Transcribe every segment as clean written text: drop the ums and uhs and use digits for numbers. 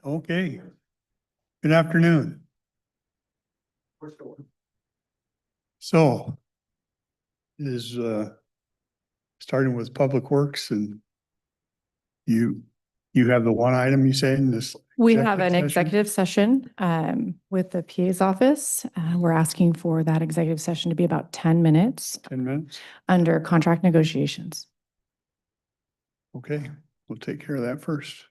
Okay. Good afternoon. So is starting with Public Works, and you have the one item you say in this. We have an session? executive session with the PA's office. We're asking for that executive session to be about 10 minutes 10 minutes. under contract negotiations. Okay, we'll take care of that first.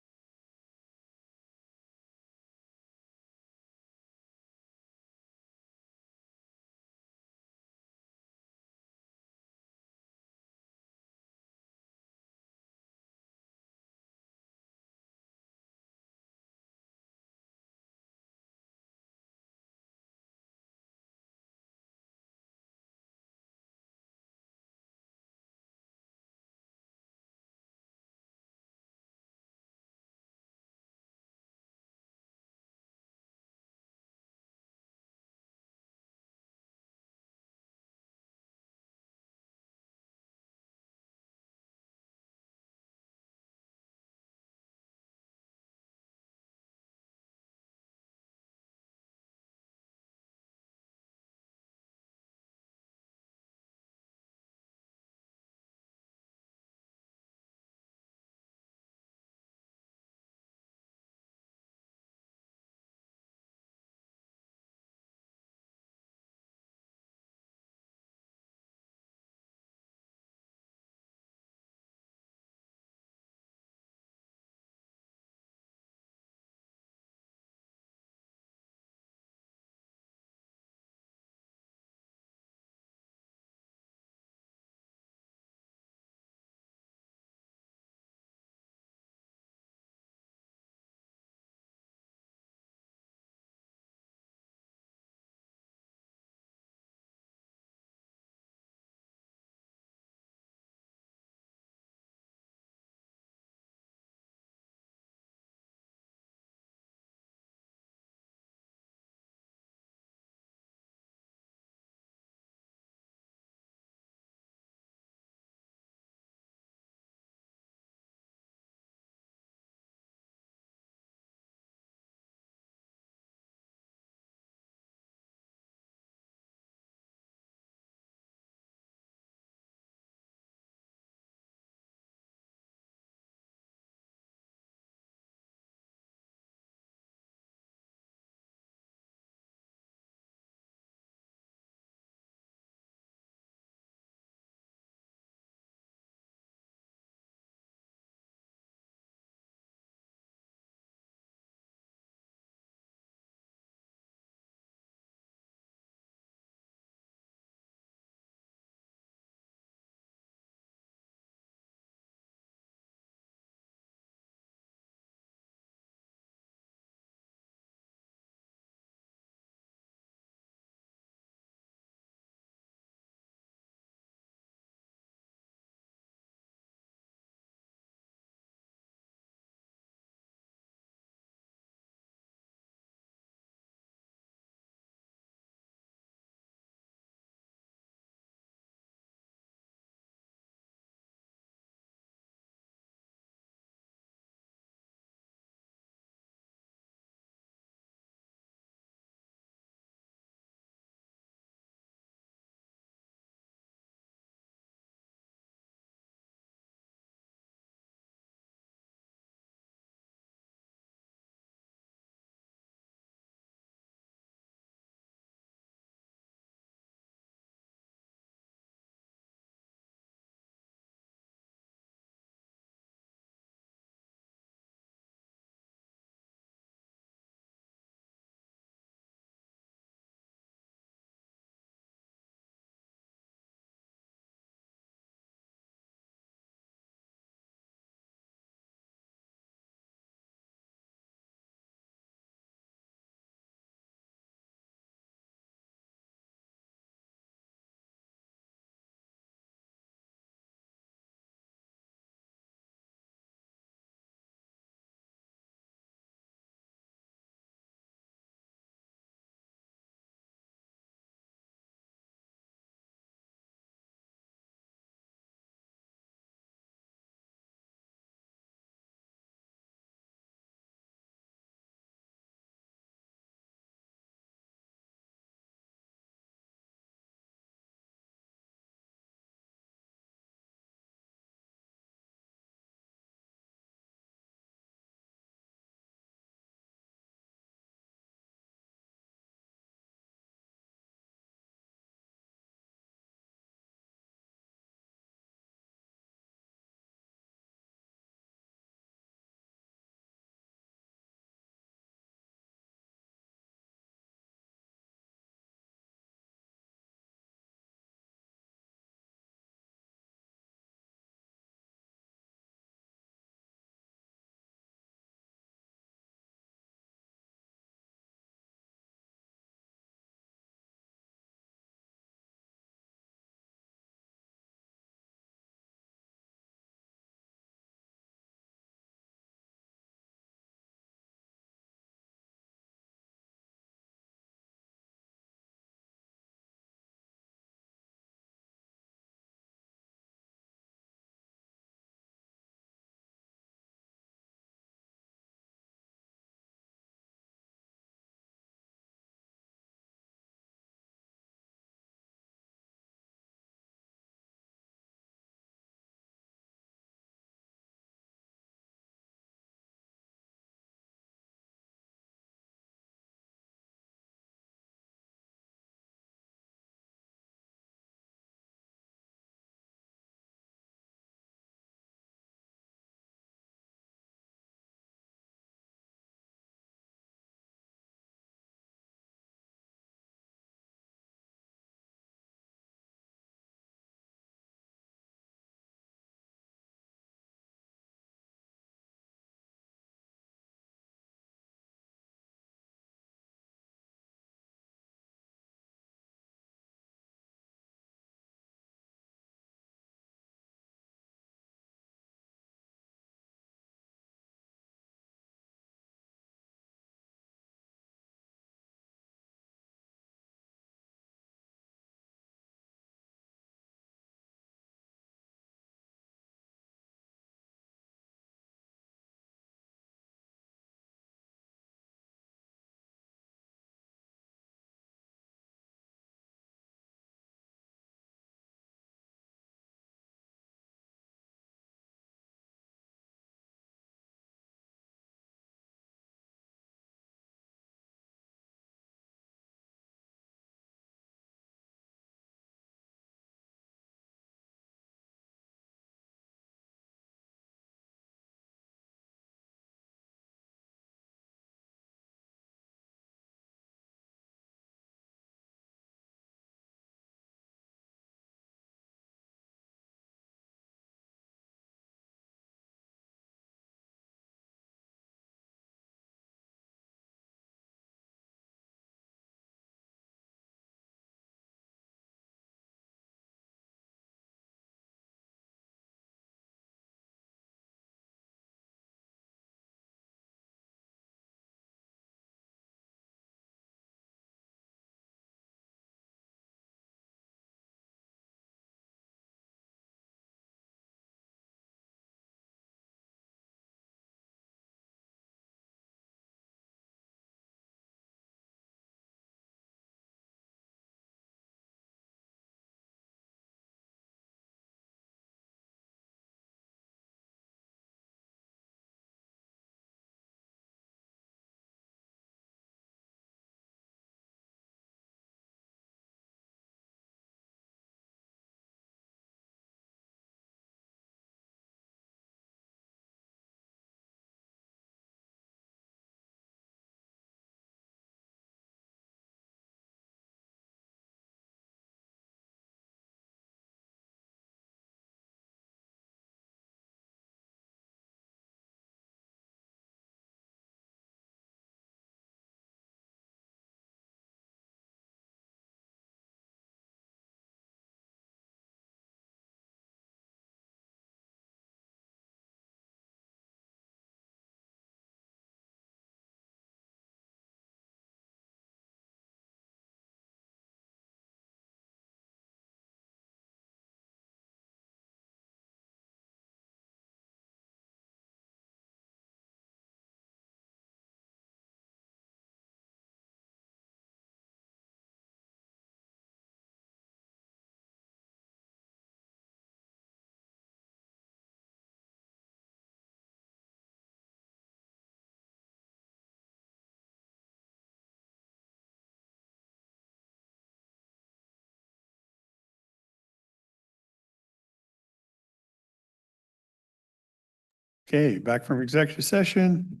Okay, back from executive session.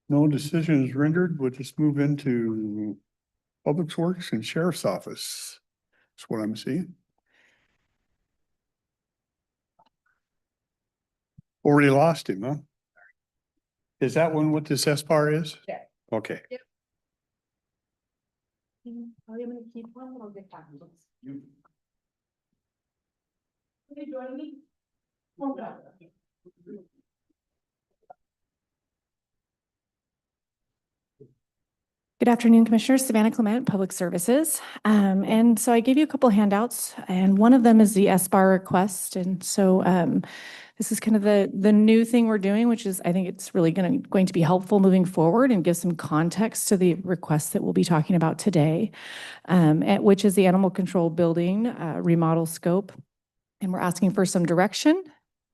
No decision is rendered. We'll just move into Public Works and Sheriff's Office. That's what I'm seeing. Already lost him, huh? Is that one what this SPAR is? Yeah. Okay. Are you gonna keep one or get back? Can you join me? Good afternoon, Commissioners. Savannah Clement, Public Services. And so I gave you a couple handouts, and one of them is the SBAR request. And so this is kind of the new thing we're doing, which is I think it's really going to be helpful moving forward and give some context to the request that we'll be talking about today, which is the animal control building remodel scope. And we're asking for some direction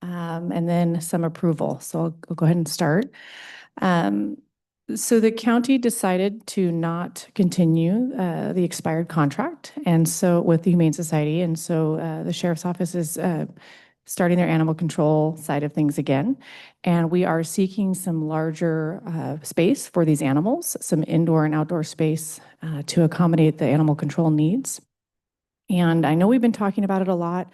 and then some approval. So I'll go ahead and start. So the county decided to not continue the expired contract, and so with the Humane Society, and so the Sheriff's Office is starting their animal control side of things again, and we are seeking some larger space for these animals, some indoor and outdoor space to accommodate the animal control needs. And I know we've been talking about it a lot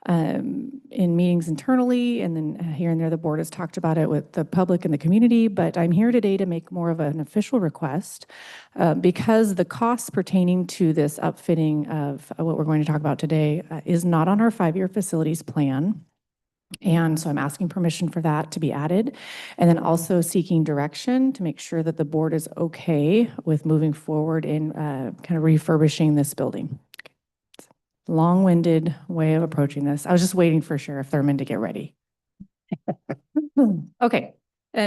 in meetings internally, and then here and there, the board has talked about it with the public and the community, but I'm here today to make more of an official request because the costs pertaining to this upfitting of what we're going to talk about today is not on our 5-year facilities plan. And so I'm asking permission for that to be added, and then also seeking direction to make sure that the board is okay with moving forward in kind of refurbishing this building. Long-winded way of approaching this. I was just waiting for Sheriff Thurman to get ready. Okay,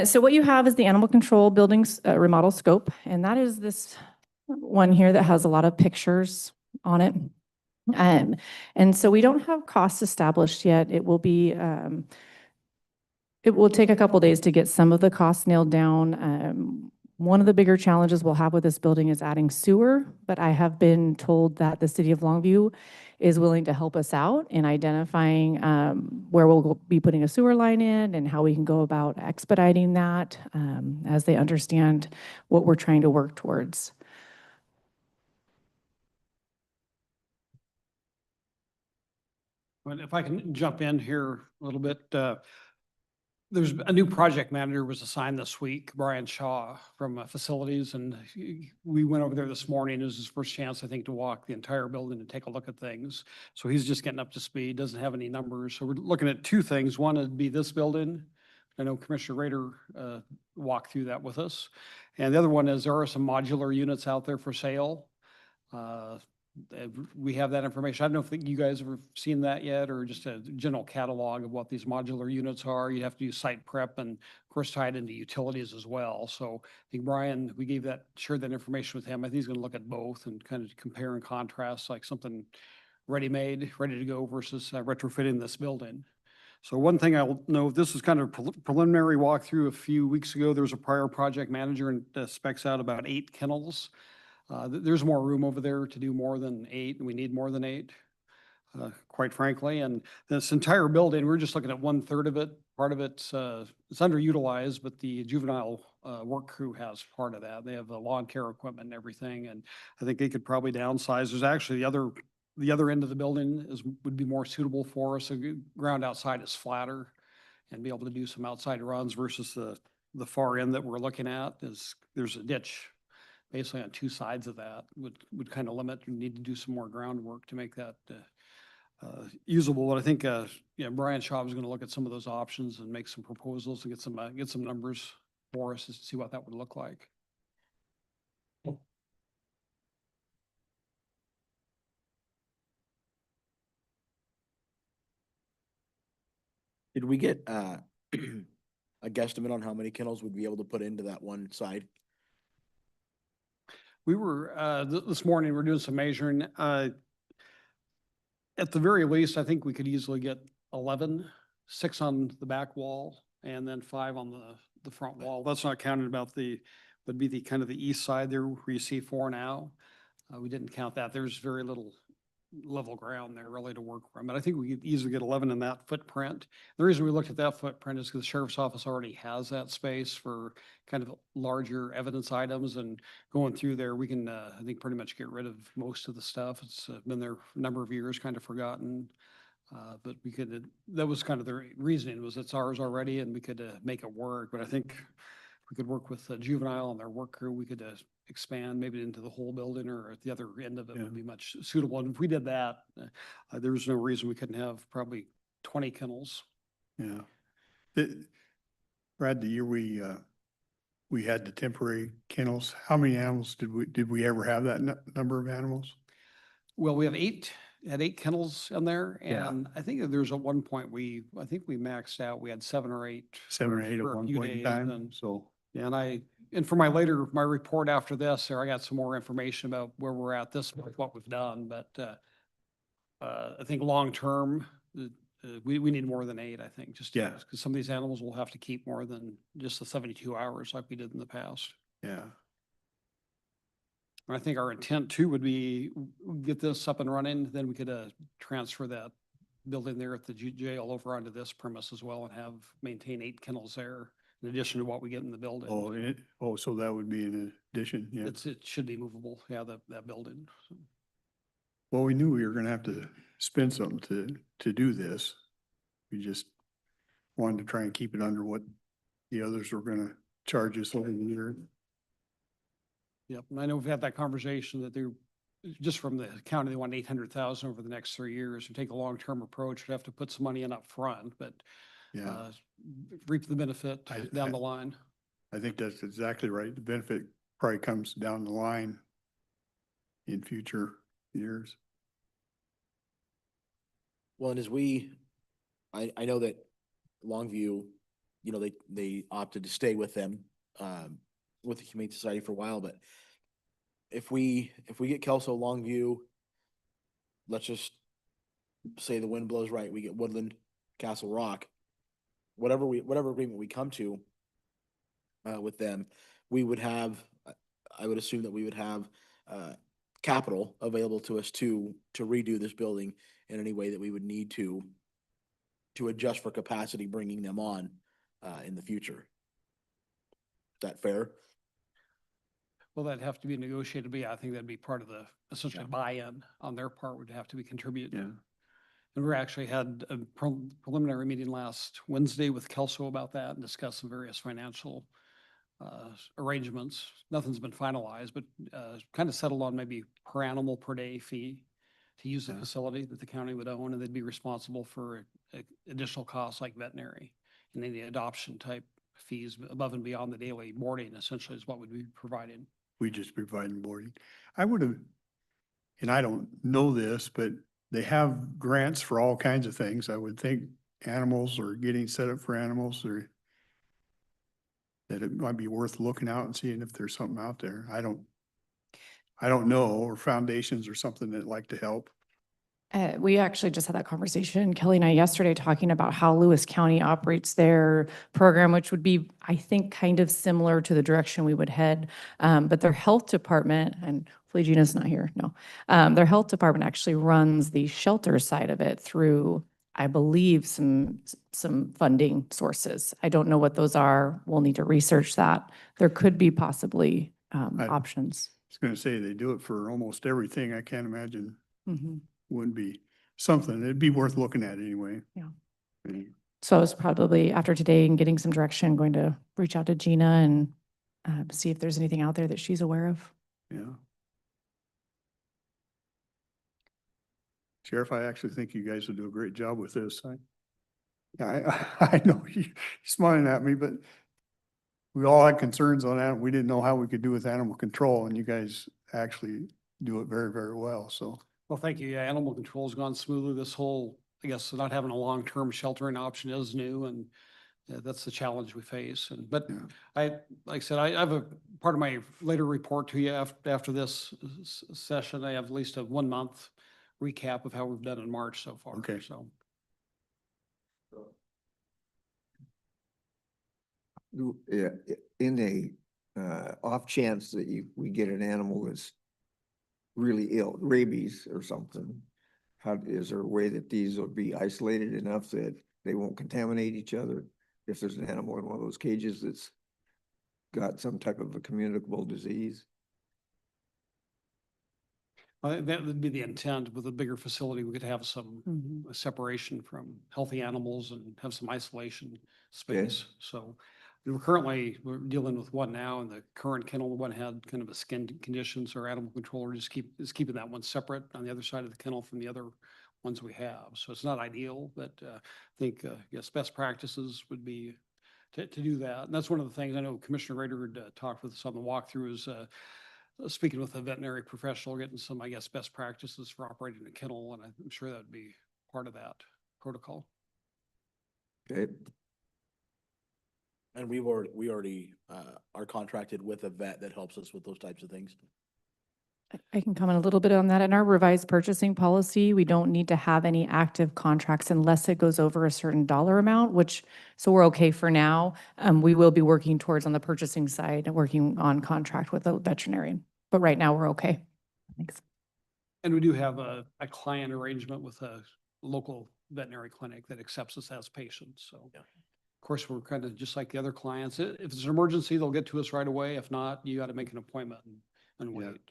so what you have is the animal control buildings remodel scope, and that is this one here that has a lot of pictures on it. And so we don't have costs established yet. It will be, it will take a couple days to get some of the costs nailed down. One of the bigger challenges we'll have with this building is adding sewer, but I have been told that the city of Longview is willing to help us out in identifying where we'll be putting a sewer line in and how we can go about expediting that as they understand what we're trying to work towards. Well, if I can jump in here a little bit, there's a new project manager was assigned this week, Brian Shaw from Facilities, and we went over there this morning. It was his first chance, I think, to walk the entire building and take a look at things. So he's just getting up to speed, doesn't have any numbers. So we're looking at two things. One would be this building. I know Commissioner Rader walked through that with us. And the other one is there are some modular units out there for sale. We have that information. I don't know if you guys have ever seen that yet, or just a general catalog of what these modular units are. You have to do site prep and of course tie it into utilities as well. So I think Brian, we shared that information with him. I think he's going to look at both and kind of compare and contrast, like something ready-made, ready to go versus retrofitting this building. So one thing I'll know, this is kind of preliminary walkthrough a few weeks ago. There was a prior project manager and specs out about 8 kennels. There's more room over there to do more than 8, and we need more than 8, quite frankly. And this entire building, we're just looking at 1/3 of it. Part of it's underutilized, but the juvenile work crew has part of that. They have the lawn care equipment and everything, and I think they could probably downsize. There's actually the other end of the building would be more suitable for us. The ground outside is flatter and be able to do some outside runs versus the far end that we're looking at there's a ditch basically on 2 sides of that would kind of limit. We need to do some more groundwork to make that usable. But I think, Brian Shaw is going to look at some of those options and make some proposals and get some numbers for us to see what that would look like. Did we get a guesstimate on how many kennels we'd be able to put into that one side? We were, this morning, we're doing some measuring. At the very least, I think we could easily get 11, 6 on the back wall, and then 5 on the front wall. That's not counting about would be the kind of the east side there where you see 4 now. We didn't count that. There's very little level ground there really to work from. But I think we could easily get 11 in that footprint. The reason we looked at that footprint is because the sheriff's office already has that space for kind of larger evidence items, and going through there, we can, I think, pretty much get rid of most of the stuff. It's been there for a number of years, kind of forgotten. But we could, that was kind of the reasoning, was it's ours already and we could make it work. But I think we could work with juvenile and their work crew. We could expand maybe into the whole building, or at the other end of it Yeah. would be much suitable. And if we did that, there was no reason we couldn't have probably 20 kennels. Yeah. Brad, the year we had the temporary kennels, how many animals did we ever have that number of animals? Well, we have had 8 kennels in there. Yeah. And I think that there's at one point I think we maxed out, we had 7 or 8. 7 or 8 at for a one few point in days, time, and- so. And for my report after this, there, I got some more information about where we're at this, with what we've done, but I think long-term, we need more than 8, I think, just Yeah. because some of these animals will have to keep more than just the 72 hours like we did in the past. Yeah, And I think our intent too would be get this up and running, then we could transfer that building there at the jail over onto this premise as well, and maintain 8 kennels there in addition to what we get in the building. so that would be an addition, yeah. It should be movable, yeah, that building. So, Well, we knew we were gonna have to spend something to do this. We just wanted to try and keep it under what the others were gonna charge us over the year. Yep, and I know we've had that conversation that just from the county, they want 800,000 over the next 3 years. To take a long-term approach, we'd have to put some money in up front, but Yeah, reap the benefit down the line. I think that's exactly right. The benefit probably comes down the line in future years. Well, and I know that Longview, you know, they opted to stay with them, with the Humane Society for a while, but if we get Kelso, Longview, let's just say the wind blows right, we get Woodland, Castle Rock, whatever agreement we come to with them, we would have, I would assume that we would have capital available to us to redo this building in any way that we would need to adjust for capacity, bringing them on in the future. Is that fair? Well, that'd have to be negotiated, but yeah, I think that'd be part of the essentially buy-in on their part would have to be contributed. Yeah. And we actually had a preliminary meeting last Wednesday with Kelso about that and discussed some various financial arrangements. Nothing's been finalized, but kind of settled on maybe per animal per day fee to use the Yeah. facility that the county would own, and they'd be responsible for additional costs like veterinary and any adoption type fees above and beyond the daily boarding, essentially, is what would be provided. We just providing boarding. I would have, and I don't know this, but they have grants for all kinds of things. I would think animals or getting set up for animals, or that it might be worth looking out and seeing if there's something out there. I don't know, or foundations or something that like to help. We actually just had that conversation, Kelly and I, yesterday, talking about how Lewis County operates their program, which would be, I think, kind of similar to the direction we would head. But their health department, and hopefully Gina's not here, no. Their health department actually runs the shelter side of it through, I believe, some funding sources. I don't know what those are. We'll need to research that. There could be possibly options. I was gonna say, they do it for almost everything. I can't imagine Mhm. wouldn't be something. It'd be worth looking at anyway. Yeah. Mm, So I was probably, after today and getting some direction, going to reach out to Gina and see if there's anything out there that she's aware of. Yeah. Sheriff, I actually think you guys will do a great job with this. I know you're smiling at me, but we all had concerns on that. We didn't know how we could do with animal control, and you guys actually do it very, very well, so. Well, thank you. Yeah, animal control's gone smoothly. This whole, I guess, not having a long-term sheltering option is new, and that's the challenge we face. But Yeah. like I said, I have a part of my later report to you after this session. I have at least a 1-month recap of how we've done in March so far. Okay. So, Yeah, in a off chance that we get an animal that's really ill, rabies or something, is there a way that these will be isolated enough that they won't contaminate each other? If there's an animal in one of those cages that's got some type of a communicable disease? That would be the intent. With a bigger facility, we could have some separation from healthy animals and have some isolation space. So we're dealing with one now, and the current kennel, the one had kind of a skin condition, so our animal controller is keeping that one separate on the other side of the kennel from the other ones we have. So it's not ideal, but I think, yes, best practices would be to do that. And that's one of the things I know Commissioner Rader had talked with us on the walkthrough is speaking with a veterinary professional, getting some, I guess, best practices for operating a kennel, and I'm sure that would be part of that protocol. Okay, And we already are contracted with a vet that helps us with those types of things. I can comment a little bit on that. In our revised purchasing policy, we don't need to have any active contracts unless it goes over a certain dollar amount, so we're okay for now. We will be working towards on the purchasing side, working on contract with a veterinarian, but right now we're okay. Thanks. And we do have a client arrangement with a local veterinary clinic that accepts us as patients, so. Yeah. Of course, we're kind of just like the other clients. If it's an emergency, they'll get to us right away. If not, you got to make an appointment and Yeah. wait.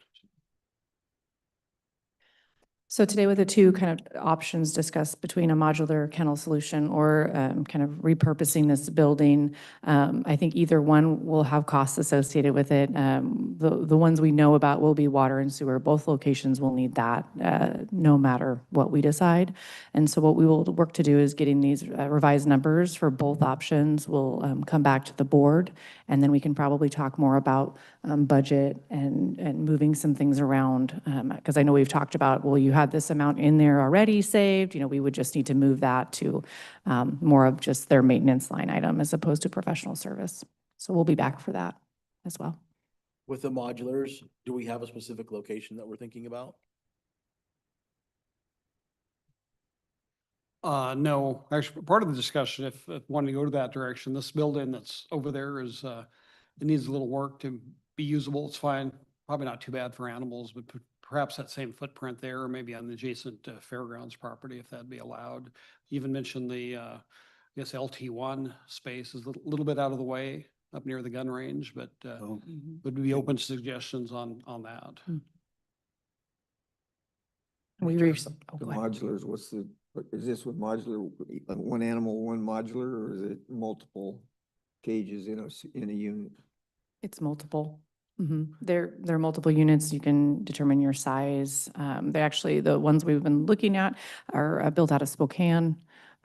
So today with the two kind of options discussed between a modular kennel solution or kind of repurposing this building, I think either one will have costs associated with it. The ones we know about will be water and sewer. Both locations will need that no matter what we decide. And so what we will work to do is getting these revised numbers for both options. We'll come back to the board, and then we can probably talk more about budget and moving some things around. Because I know we've talked about, well, you had this amount in there already saved, we would just need to move that to more of just their maintenance line item as opposed to professional service. So we'll be back for that as well. With the modulars, do we have a specific location that we're thinking about? No, actually, part of the discussion, if wanting to go to that direction, this building that's over there is, it needs a little work to be usable. It's fine. Probably not too bad for animals, but perhaps that same footprint there, or maybe on the adjacent fairgrounds property, if that'd be allowed. You even mentioned the, I guess LT1 space is a little bit out of the way up near the gun range, but Oh, would be open to suggestions on that. We the go ahead. modulars, is this with modular, one animal, one modular, or is it multiple cages in a unit? It's multiple. There are multiple units. You can determine your size. The ones we've been looking at are built out of Spokane.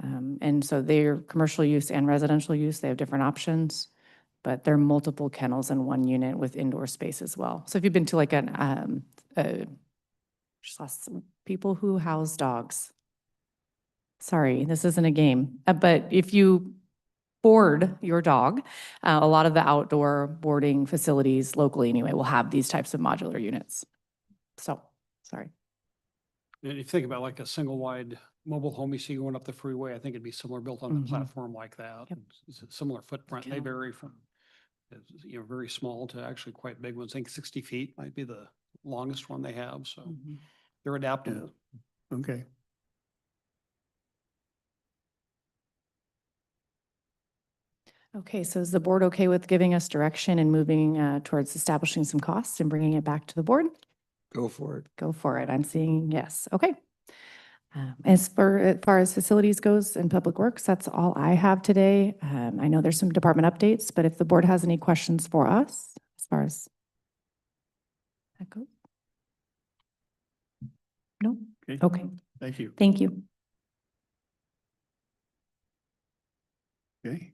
And so they're commercial use and residential use. They have different options, but there are multiple kennels in one unit with indoor space as well. So if you've been to like just lost some people who house dogs. Sorry, this isn't a game, but if you board your dog, a lot of the outdoor boarding facilities locally anyway will have these types of modular units. So, sorry. And if you think about like a single wide mobile home you see going up the freeway, I think it'd be similar built on a platform like that. Yep. It's a similar footprint. They Kennel. vary from, very small to actually quite big ones. I think 60 feet might be the longest one they have. So they're adaptable. okay. Okay, so is the board okay with giving us direction and moving towards establishing some costs and bringing it back to the board? Go for it. Go for it. I'm seeing yes. Okay. As far as facilities goes and public works, that's all I have today. I know there's some department updates, but if the board has any questions for us as far as that goes. No? Okay, Thank you. thank you. Okay.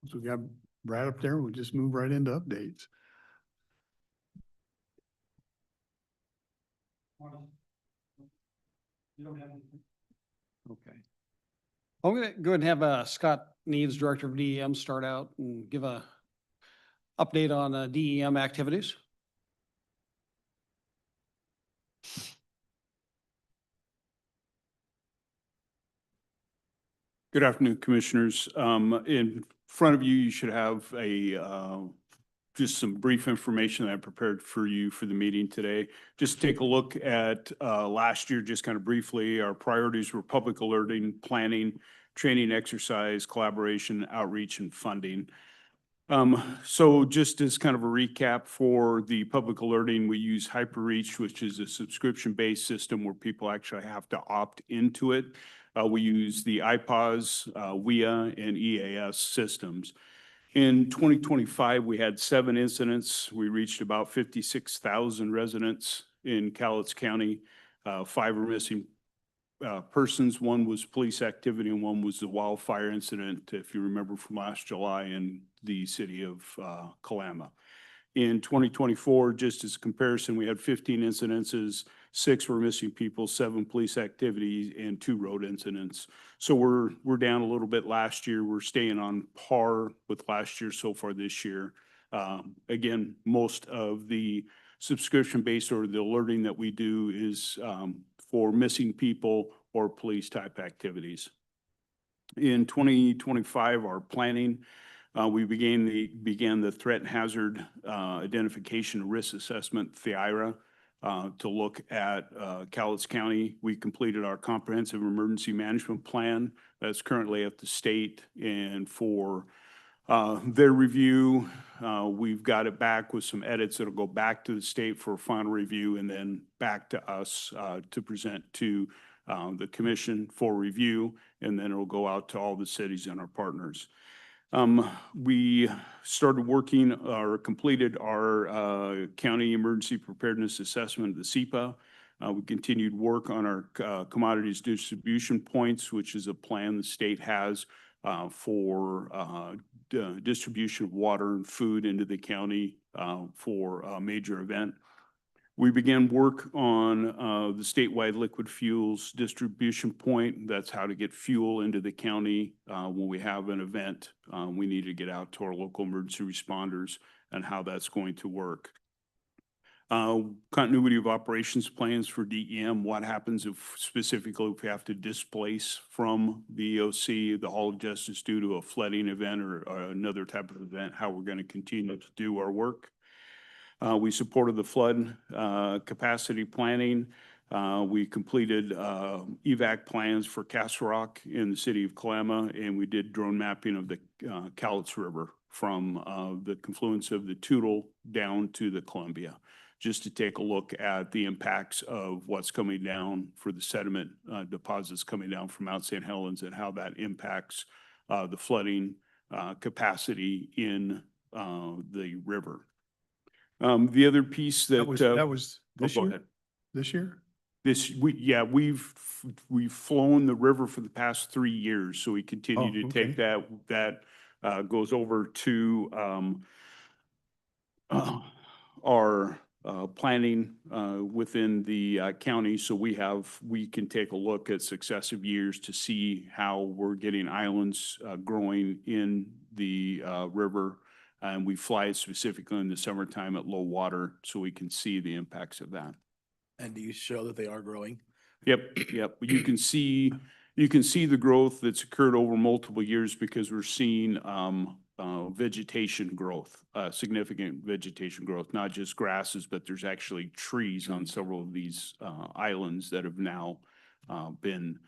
So we got Brad up there. We'll just move right into updates. You don't have anything? Okay. I'm going to go ahead and have Scott Neves, Director of DEM, start out and give a update on DEM activities. Good afternoon, Commissioners. In front of you, you should have a just some brief information that I prepared for you for the meeting today. Just take a look at last year, just kind of briefly. Our priorities were public alerting, planning, training, exercise, collaboration, outreach, and funding. So just as kind of a recap for the public alerting, we use HyperReach, which is a subscription-based system where people actually have to opt into it. We use the IPAWS, WIA, and EAS systems. In 2025, we had 7 incidents. We reached about 56,000 residents in Cowlitz County. 5 were missing persons. 1 was police activity and 1 was the wildfire incident, if you remember, from last July in the city of Kalama. In 2024, just as a comparison, we had 15 incidences, 6 were missing people, 7 police activities, and 2 road incidents. So we're down a little bit last year. We're staying on par with last year so far this year. Again, most of the subscription-based or the alerting that we do is for missing people or police type activities. In 2025, our planning, we began the threat and hazard identification risk assessment, THIRA, to look at Cowlitz County. We completed our comprehensive emergency management plan that's currently at the state, and for their review, we've got it back with some edits that'll go back to the state for final review and then back to us to present to the commission for review, and then it'll go out to all the cities and our partners. We started working or completed our county emergency preparedness assessment, the CEPA. We continued work on our commodities distribution points, which is a plan the state has for distribution of water and food into the county for a major event. We began work on the statewide liquid fuels distribution point. That's how to get fuel into the county when we have an event. We need to get out to our local emergency responders and how that's going to work. Continuity of operations plans for DEM. What happens if specifically if we have to displace from the EOC, the Hall of Justice, due to a flooding event or another type of event, how we're going to continue to do our work. We supported the flood capacity planning. We completed evac plans for Castle Rock in the city of Kalama, and we did drone mapping of the Cowlitz River from the confluence of the Toutle down to the Columbia, just to take a look at the impacts of what's coming down for the sediment deposits coming down from Mount St. Helens and how that impacts the flooding capacity in the river. The other piece that That was this go year? ahead. This year? We've flown the river for the past 3 years, so we continue to take okay. that goes over to our planning within the county. So we can take a look at successive years to see how we're getting islands growing in the river. And we fly specifically in the summertime at low water so we can see the impacts of that. And do you show that they are growing? Yep. You can see the growth that's occurred over multiple years because we're seeing vegetation growth, significant vegetation growth, not just grasses, but there's actually trees on several of these islands that have now been,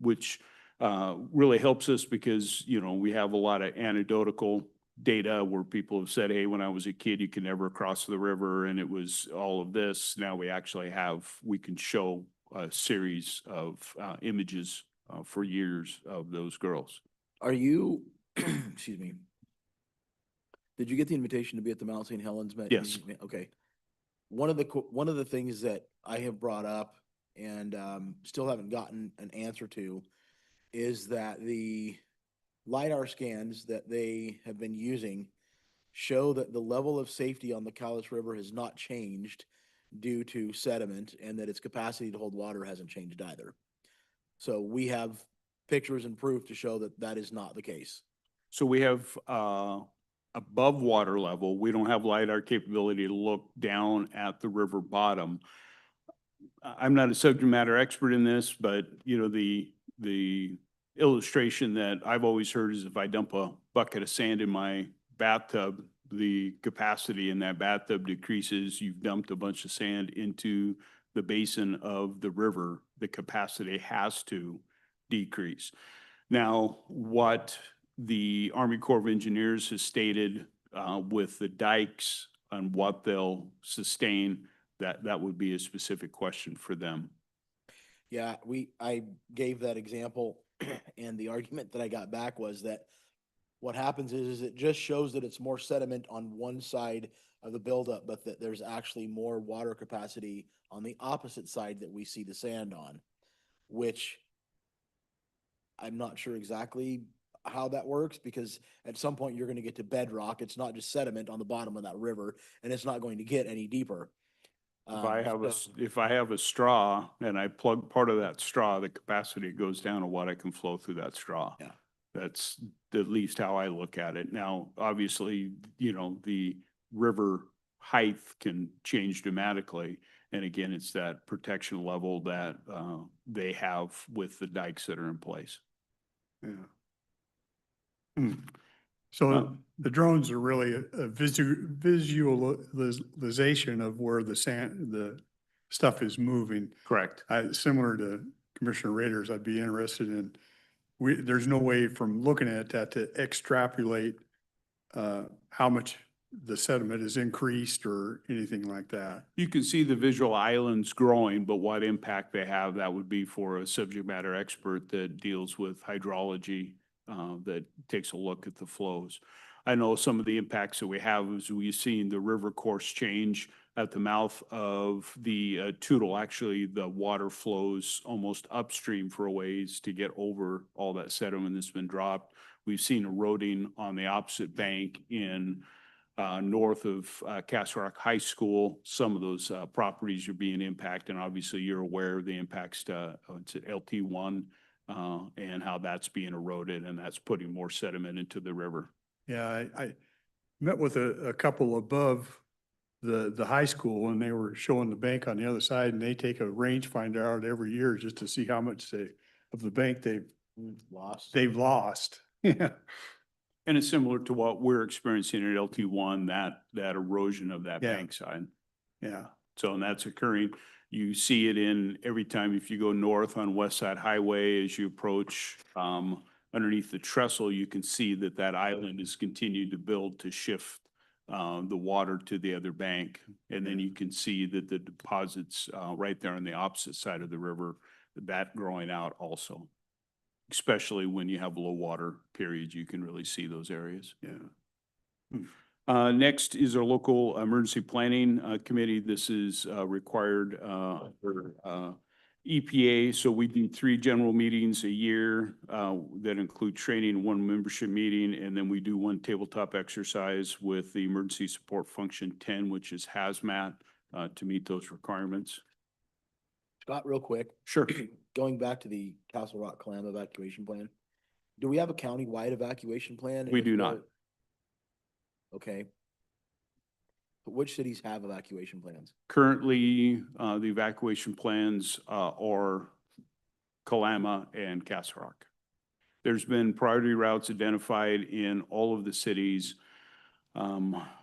which really helps us because, we have a lot of anecdotal data where people have said, hey, when I was a kid, you could never cross the river and it was all of this. Now we can show a series of images for years of those girls. Are you, excuse me, did you get the invitation to be at the Mount St. Helens? Yes. Okay. One of the things that I have brought up and still haven't gotten an answer to is that the LiDAR scans that they have been using show that the level of safety on the Cowlitz River has not changed due to sediment and that its capacity to hold water hasn't changed either. So we have pictures and proof to show that that is not the case. So we have above water level, we don't have LiDAR capability to look down at the river bottom. I'm not a subject matter expert in this, but the illustration that I've always heard is if I dump a bucket of sand in my bathtub, the capacity in that bathtub decreases, you've dumped a bunch of sand into the basin of the river, the capacity has to decrease. Now, what the Army Corps of Engineers has stated with the dikes and what they'll sustain, that would be a specific question for them. Yeah, I gave that example and the argument that I got back was that what happens is it just shows that it's more sediment on one side of the buildup, but that there's actually more water capacity on the opposite side that we see the sand on, which I'm not sure exactly how that works, because at some point you're gonna get to bedrock. It's not just sediment on the bottom of that river, and it's not going to get any deeper. If I have a straw and I plug part of that straw, the capacity goes down to what I can flow through that straw. Yeah. That's at least how I look at it. Now, obviously, you know, the river height can change dramatically. And again, it's that protection level that they have with the dikes that are in place. Yeah. So Uh, the drones are really a visualization of where the stuff is moving. Correct. Similar to Commissioner Rader's, I'd be interested in, there's no way from looking at that to extrapolate how much the sediment is increased or anything like that. You can see the visual islands growing, but what impact they have, that would be for a subject matter expert that deals with hydrology, that takes a look at the flows. I know some of the impacts that we have is we've seen the river course change at the mouth of the Toutle. Actually, the water flows almost upstream for a ways to get over all that sediment that's been dropped. We've seen eroding on the opposite bank in north of Castle Rock High School. Some of those properties are being impacted. And obviously, you're aware of the impacts to LT1 and how that's being eroded, and that's putting more sediment into the river. Yeah, I met with a couple above the high school, and they were showing the bank on the other side, and they take a rangefinder out every year just to see how much of the bank Lost. they've lost. Yeah. And it's similar to what we're experiencing at LT1, that erosion of that Yeah. bank side. Yeah. So, and that's occurring. You see it in every time if you go north on West Side Highway, as you approach underneath the trestle, you can see that island has continued to build to shift the water to the other bank. And then you can see that the deposits right there on the opposite side of the river, that growing out also. Especially when you have low water periods, you can really see those areas. Yeah. Next is our local emergency planning committee. This is required for EPA. So we do 3 general meetings a year that include training, 1 membership meeting, and then we do 1 tabletop exercise with the emergency support function 10, which is hazmat, to meet those requirements. Scott, real quick, Sure. going back to the Castle Rock clam evacuation plan, do we have a county-wide evacuation plan? We If do the- not. Okay. But which cities have evacuation plans? Currently, the evacuation plans are Kalama and Castle Rock. There's been priority routes identified in all of the cities.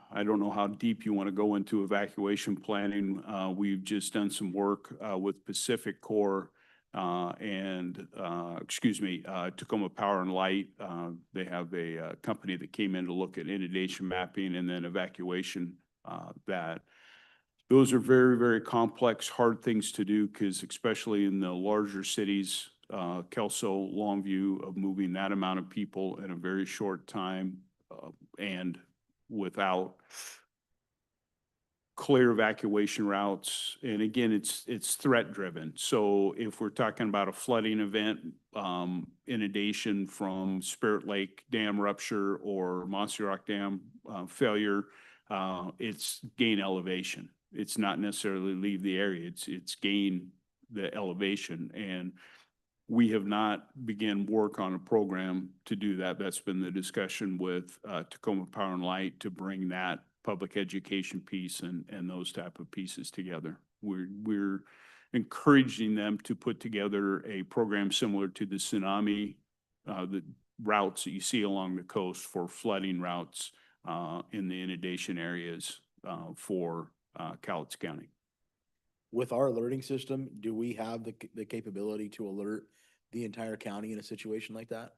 I don't know how deep you want to go into evacuation planning. We've just done some work with Pacific Corps and Tacoma Power and Light. They have a company that came in to look at inundation mapping and then evacuation. Those are very, very complex, hard things to do because especially in the larger cities, Kelso, Longview, of moving that amount of people in a very short time and without clear evacuation routes. And again, it's threat driven. So if we're talking about a flooding event, inundation from Spirit Lake Dam rupture or Monster Rock Dam failure, it's gain elevation. It's not necessarily leave the area. It's gain the elevation. And we have not begun work on a program to do that. That's been the discussion with Tacoma Power and Light to bring that public education piece and those type of pieces together. We're encouraging them to put together a program similar to the tsunami, the routes that you see along the coast for flooding routes in the inundation areas for Cowlitz County. With our alerting system, do we have the capability to alert the entire county in a situation like that?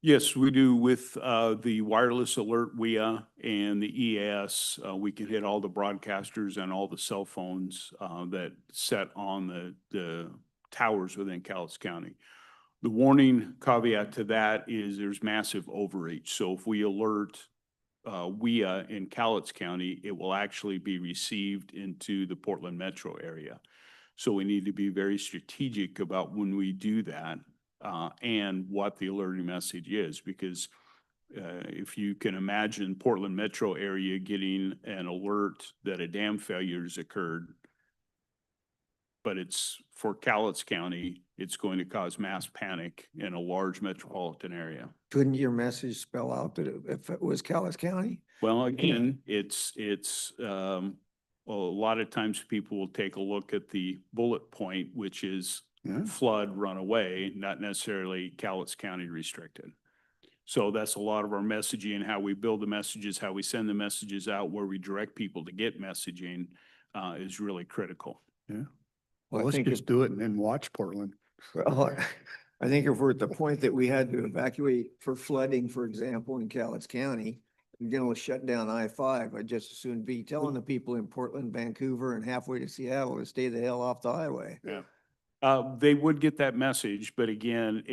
Yes, we do with the wireless alert WIA and the EAS. We can hit all the broadcasters and all the cell phones that set on the towers within Cowlitz County. The warning caveat to that is there's massive overreach. So if we alert WIA in Cowlitz County, it will actually be received into the Portland metro area. So we need to be very strategic about when we do that and what the alerting message is, because if you can imagine Portland metro area getting an alert that a dam failure has occurred, but it's for Cowlitz County, it's going to cause mass panic in a large metropolitan area. Couldn't your message spell out that if it was Cowlitz County? Well, again, a lot of times people will take a look at the bullet point, which is Yeah. flood, run away, not necessarily Cowlitz County restricted. So that's a lot of our messaging, how we build the messages, how we send the messages out, where we direct people to get messaging is really critical. Yeah. Well, Well, I let's think just do it and then watch Portland. Well, I think if we're at the point that we had to evacuate for flooding, for example, in Cowlitz County, you're gonna shut down I-5, I'd just as soon be telling the people in Portland, Vancouver, and halfway to Seattle to stay the hell off the highway. Yeah. They would get that message, but again,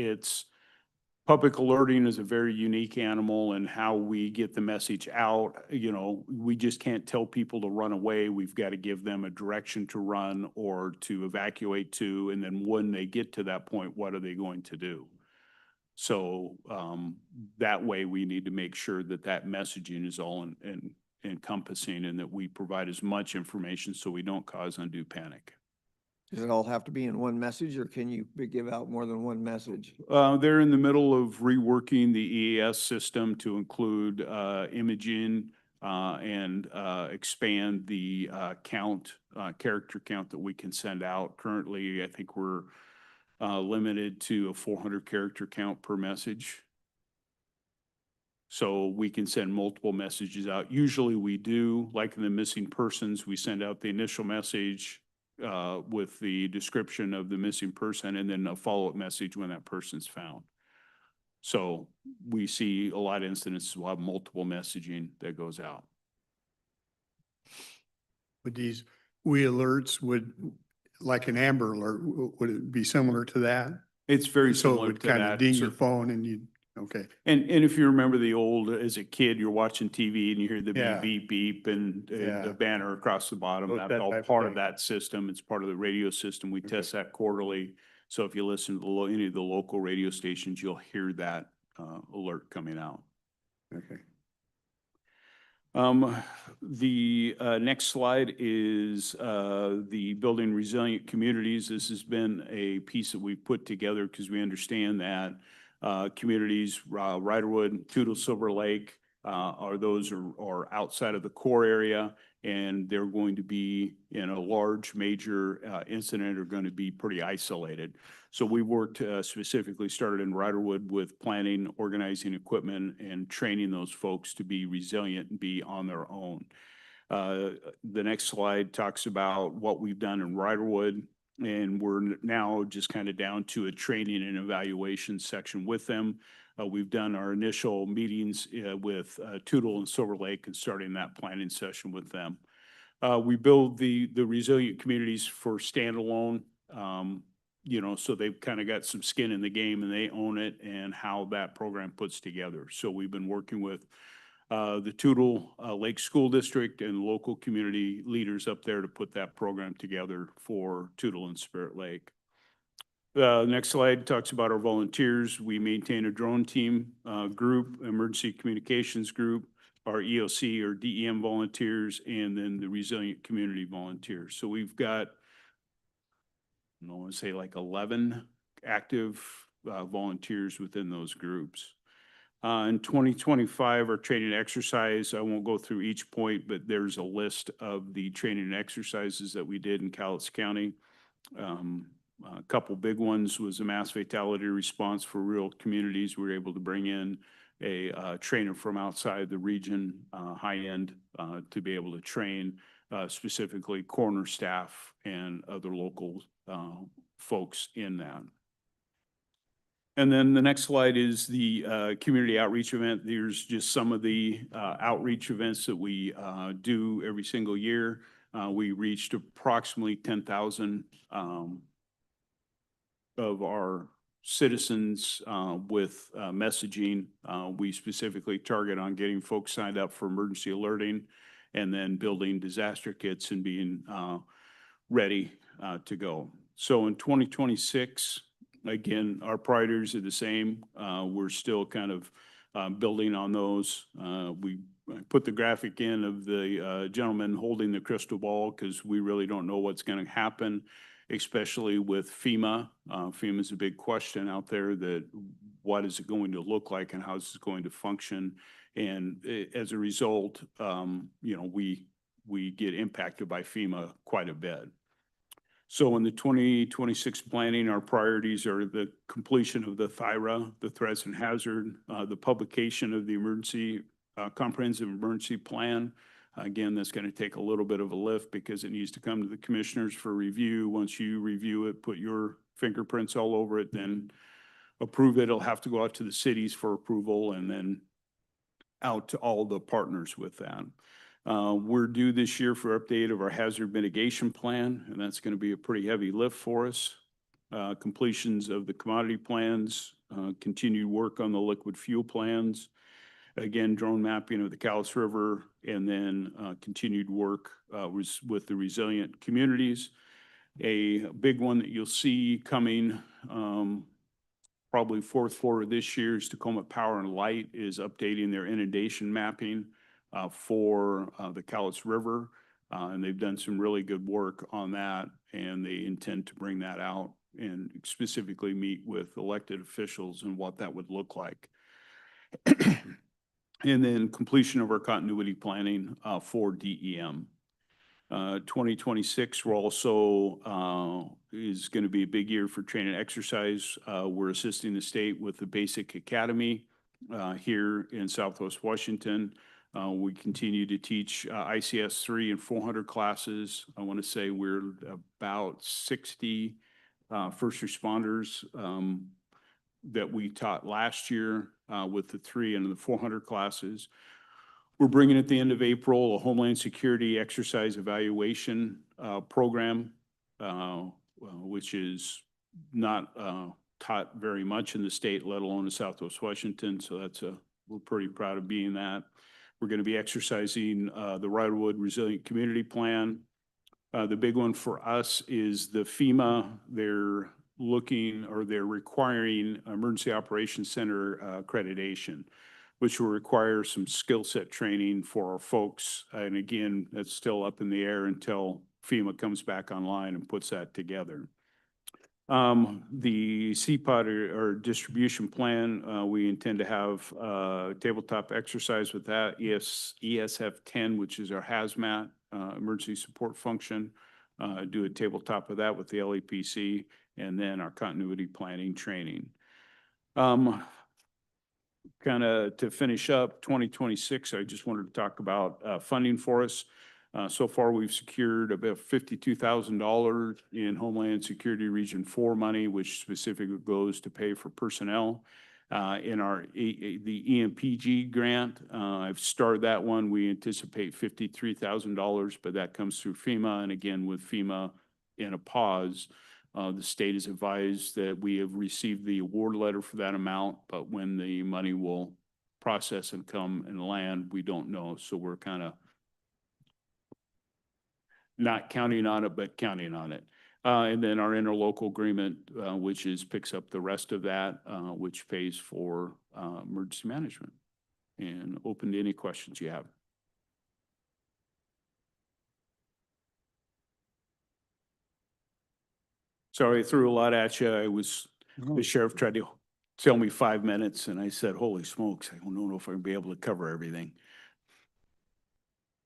public alerting is a very unique animal, and how we get the message out, we just can't tell people to run away. We've got to give them a direction to run or to evacuate to, and then when they get to that point, what are they going to do? So that way we need to make sure that that messaging is all encompassing, and that we provide as much information so we don't cause undue panic. Does it all have to be in one message, or can you give out more than one message? They're in the middle of reworking the EAS system to include imaging and expand the character count that we can send out. Currently, I think we're limited to a 400 character count per message. So we can send multiple messages out. Usually we do, like in the missing persons, we send out the initial message with the description of the missing person, and then a follow-up message when that person's found. So we see a lot of incidents, we'll have multiple messaging that goes out. Would these alerts like an Amber Alert, would it be similar to that? It's very So it similar would to kind of that. ding So- your phone and you, okay. And if you remember the old, as a kid, you're watching TV and you hear the Yeah. beep, beep, beep, and Yeah. the banner across the bottom. Those- That's that all type of part of thing. that system. It's part of the radio system. We Okay. test that quarterly. So if you listen to any of the local radio stations, you'll hear that alert coming out. Okay. The next slide is the building resilient communities. This has been a piece that we've put together because we understand that communities, Riderwood, Toutle, Silver Lake, are outside of the core area, and they're going to be in a large major incident, are going to be pretty isolated. So we worked specifically started in Riderwood with planning, organizing equipment, and training those folks to be resilient and be on their own. The next slide talks about what we've done in Riderwood, and we're now just kind of down to a training and evaluation section with them. We've done our initial meetings with Toutle and Silver Lake and starting that planning session with them. We build the resilient communities for standalone, so they've kind of got some skin in the game and they own it and how that program puts together. So we've been working with the Toutle Lake School District and local community leaders up there to put that program together for Toutle and Spirit Lake. Next slide talks about our volunteers. We maintain a drone team group, emergency communications group, our EOC or DEM volunteers, and then the resilient community volunteers. So we've got, I want to say like 11 active volunteers within those groups. In 2025, our training exercise, I won't go through each point, but there's a list of the training exercises that we did in Cowlitz County. A couple big ones was a mass fatality response for real communities. We were able to bring in a trainer from outside the region, high-end, to be able to train specifically coroner staff and other local folks in that. And then the next slide is the community outreach event. There's just some of the outreach events that we do every single year. We reached approximately 10,000 of our citizens with messaging. We specifically target on getting folks signed up for emergency alerting and then building disaster kits and being ready to go. So in 2026, again, our priorities are the same. We're still kind of building on those. We put the graphic in of the gentleman holding the crystal ball because we really don't know what's going to happen, especially with FEMA. FEMA is a big question out there, that what is it going to look like and how is it going to function? And as a result, we get impacted by FEMA quite a bit. So in the 2026 planning, our priorities are the completion of the THIRA, the threats and hazard, the publication of the emergency, comprehensive emergency plan. Again, that's going to take a little bit of a lift because it needs to come to the commissioners for review. Once you review it, put your fingerprints all over it, then approve it. It'll have to go out to the cities for approval and then out to all the partners with that. We're due this year for update of our hazard mitigation plan, and that's going to be a pretty heavy lift for us. Completions of the commodity plans, continued work on the liquid fuel plans, again, drone mapping of the Cowlitz River, and then continued work with the resilient communities. A big one that you'll see coming probably fourth quarter this year is Tacoma Power and Light is updating their inundation mapping for the Cowlitz River. And they've done some really good work on that, and they intend to bring that out and specifically meet with elected officials and what that would look like. And then completion of our continuity planning for DEM. 2026, we're also is going to be a big year for training and exercise. We're assisting the state with the Basic Academy here in Southwest Washington. We continue to teach ICS 3 and 400 classes. I want to say we're about 60 first responders that we taught last year with the 3 and the 400 classes. We're bringing at the end of April a Homeland Security exercise evaluation program, which is not taught very much in the state, let alone in Southwest Washington. So we're pretty proud of being that. We're going to be exercising the Riderwood Resilient Community Plan. The big one for us is the FEMA. They're requiring Emergency Operations Center accreditation, which will require some skill set training for our folks. And again, that's still up in the air until FEMA comes back online and puts that together. The CPOT or distribution plan, we intend to have tabletop exercise with that. ESF 10, which is our hazmat emergency support function, do a tabletop of that with the LEPC, and then our continuity planning training. Kind of to finish up 2026, I just wanted to talk about funding for us. So far, we've secured about $52,000 in Homeland Security Region 4 money, which specifically goes to pay for personnel. In the EMPG grant, I've started that one. We anticipate $53,000, but that comes through FEMA. And again, with FEMA in a pause, the state has advised that we have received the award letter for that amount, but when the money will process and come and land, we don't know. So we're kind of not counting on it, but counting on it. And then our interlocal agreement, which picks up the rest of that, which pays for emergency management. And open to any questions you have. Sorry, I threw a lot at you. The sheriff tried to tell me 5 minutes, and I said, holy smokes, I don't know if I'm going to be able to cover everything.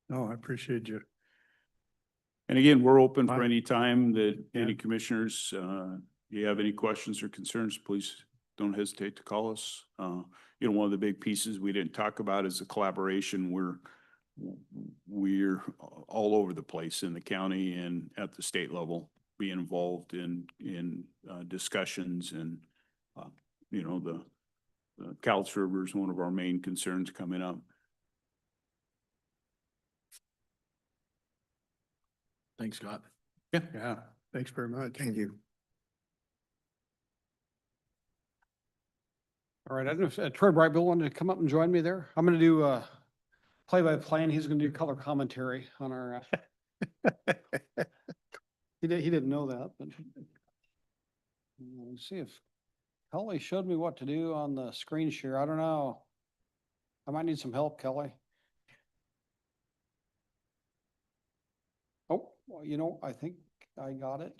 No, I appreciate you. And again, we're open for Fine. any time that Yeah. any commissioners, you have any questions or concerns, please don't hesitate to call us. One of the big pieces we didn't talk about is the collaboration. We're all over the place in the county and at the state level, being involved in discussions and, the Cowlitz River is one of our main concerns coming up. Thanks, Scott. Yeah, thanks very much. Thank you. All right, I don't know if Troy Brightbill wanted to come up and join me there. I'm going to do play-by-play, and he's going to do color commentary on our. He didn't know that, but let's see if Kelly showed me what to do on the screen share. I don't know. I might need some help, Kelly. Oh, well, I think I got it.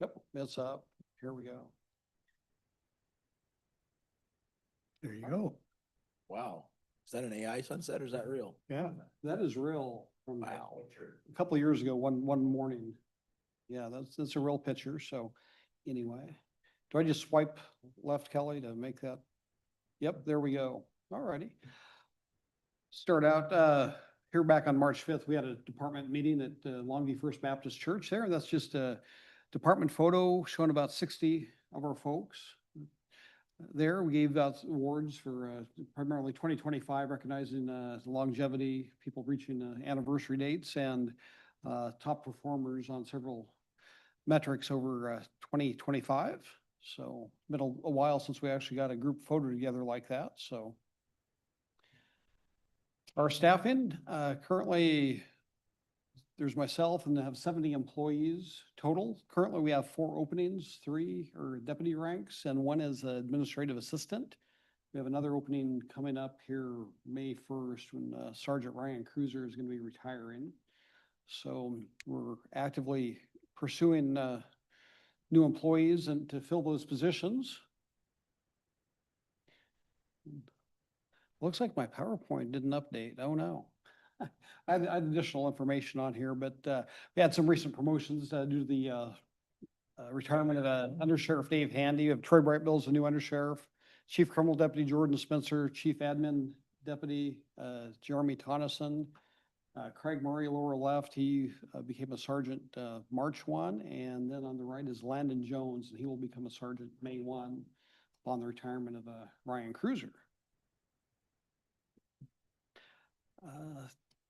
Yep, it's up. Here we go. There you go. Wow. Is that an AI sunset or is that real? Yeah, that is real from Wow. a couple of years ago, one morning. Yeah, that's a real picture. So anyway, do I just swipe left, Kelly, to make that? Yep, there we go. All righty. Start out here back on March 5th, we had a department meeting at Longview First Baptist Church there. That's just a department photo showing about 60 of our folks. There, we gave out awards for primarily 2025, recognizing longevity, people reaching anniversary dates, and top performers on several metrics over 2025. So been a while since we actually got a group photo together like that. So our staffing, currently there's myself and I have 70 employees total. Currently we have 4 openings, 3 are deputy ranks and 1 is an administrative assistant. We have another opening coming up here May 1st when Sergeant Ryan Cruiser is going to be retiring. So we're actively pursuing new employees and to fill those positions. Looks like my PowerPoint didn't update. Oh no. I had additional information on here, but we had some recent promotions due to the retirement of Under Sheriff Dave Handy. We have Troy Brightbill as a new Under Sheriff, Chief Criminal Deputy Jordan Spencer, Chief Admin Deputy Jeremy Tonneson, Craig Murray, lower left. He became a sergeant March 1, and then on the right is Landon Jones, and he will become a sergeant May 1 upon the retirement of Ryan Cruiser.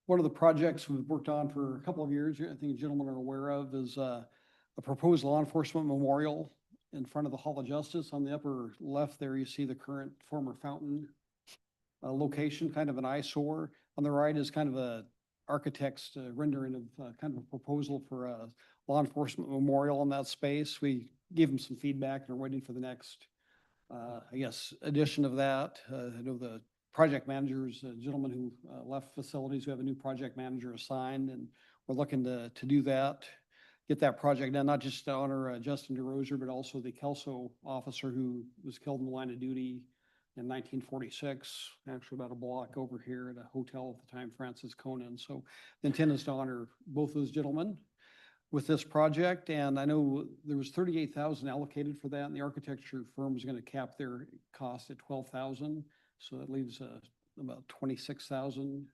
One of the projects we've worked on for a couple of years, I think gentlemen are aware of, is a proposed law enforcement memorial in front of the Hall of Justice. On the upper left there, you see the current former fountain location, kind of an eyesore. On the right is kind of a architect's rendering of kind of a proposal for a law enforcement memorial in that space. We gave them some feedback and are waiting for the next, edition of that. I know the project managers, a gentleman who left facilities, we have a new project manager assigned, and we're looking to do that, get that project done, not just to honor Justin DeRozier, but also the Kelso officer who was killed in the line of duty in 1946, actually about a block over here at a hotel at the time, Francis Conan. So the intent is to honor both those gentlemen with this project. And I know there was 38,000 allocated for that, and the architecture firm is going to cap their cost at 12,000. So that leaves about 26,000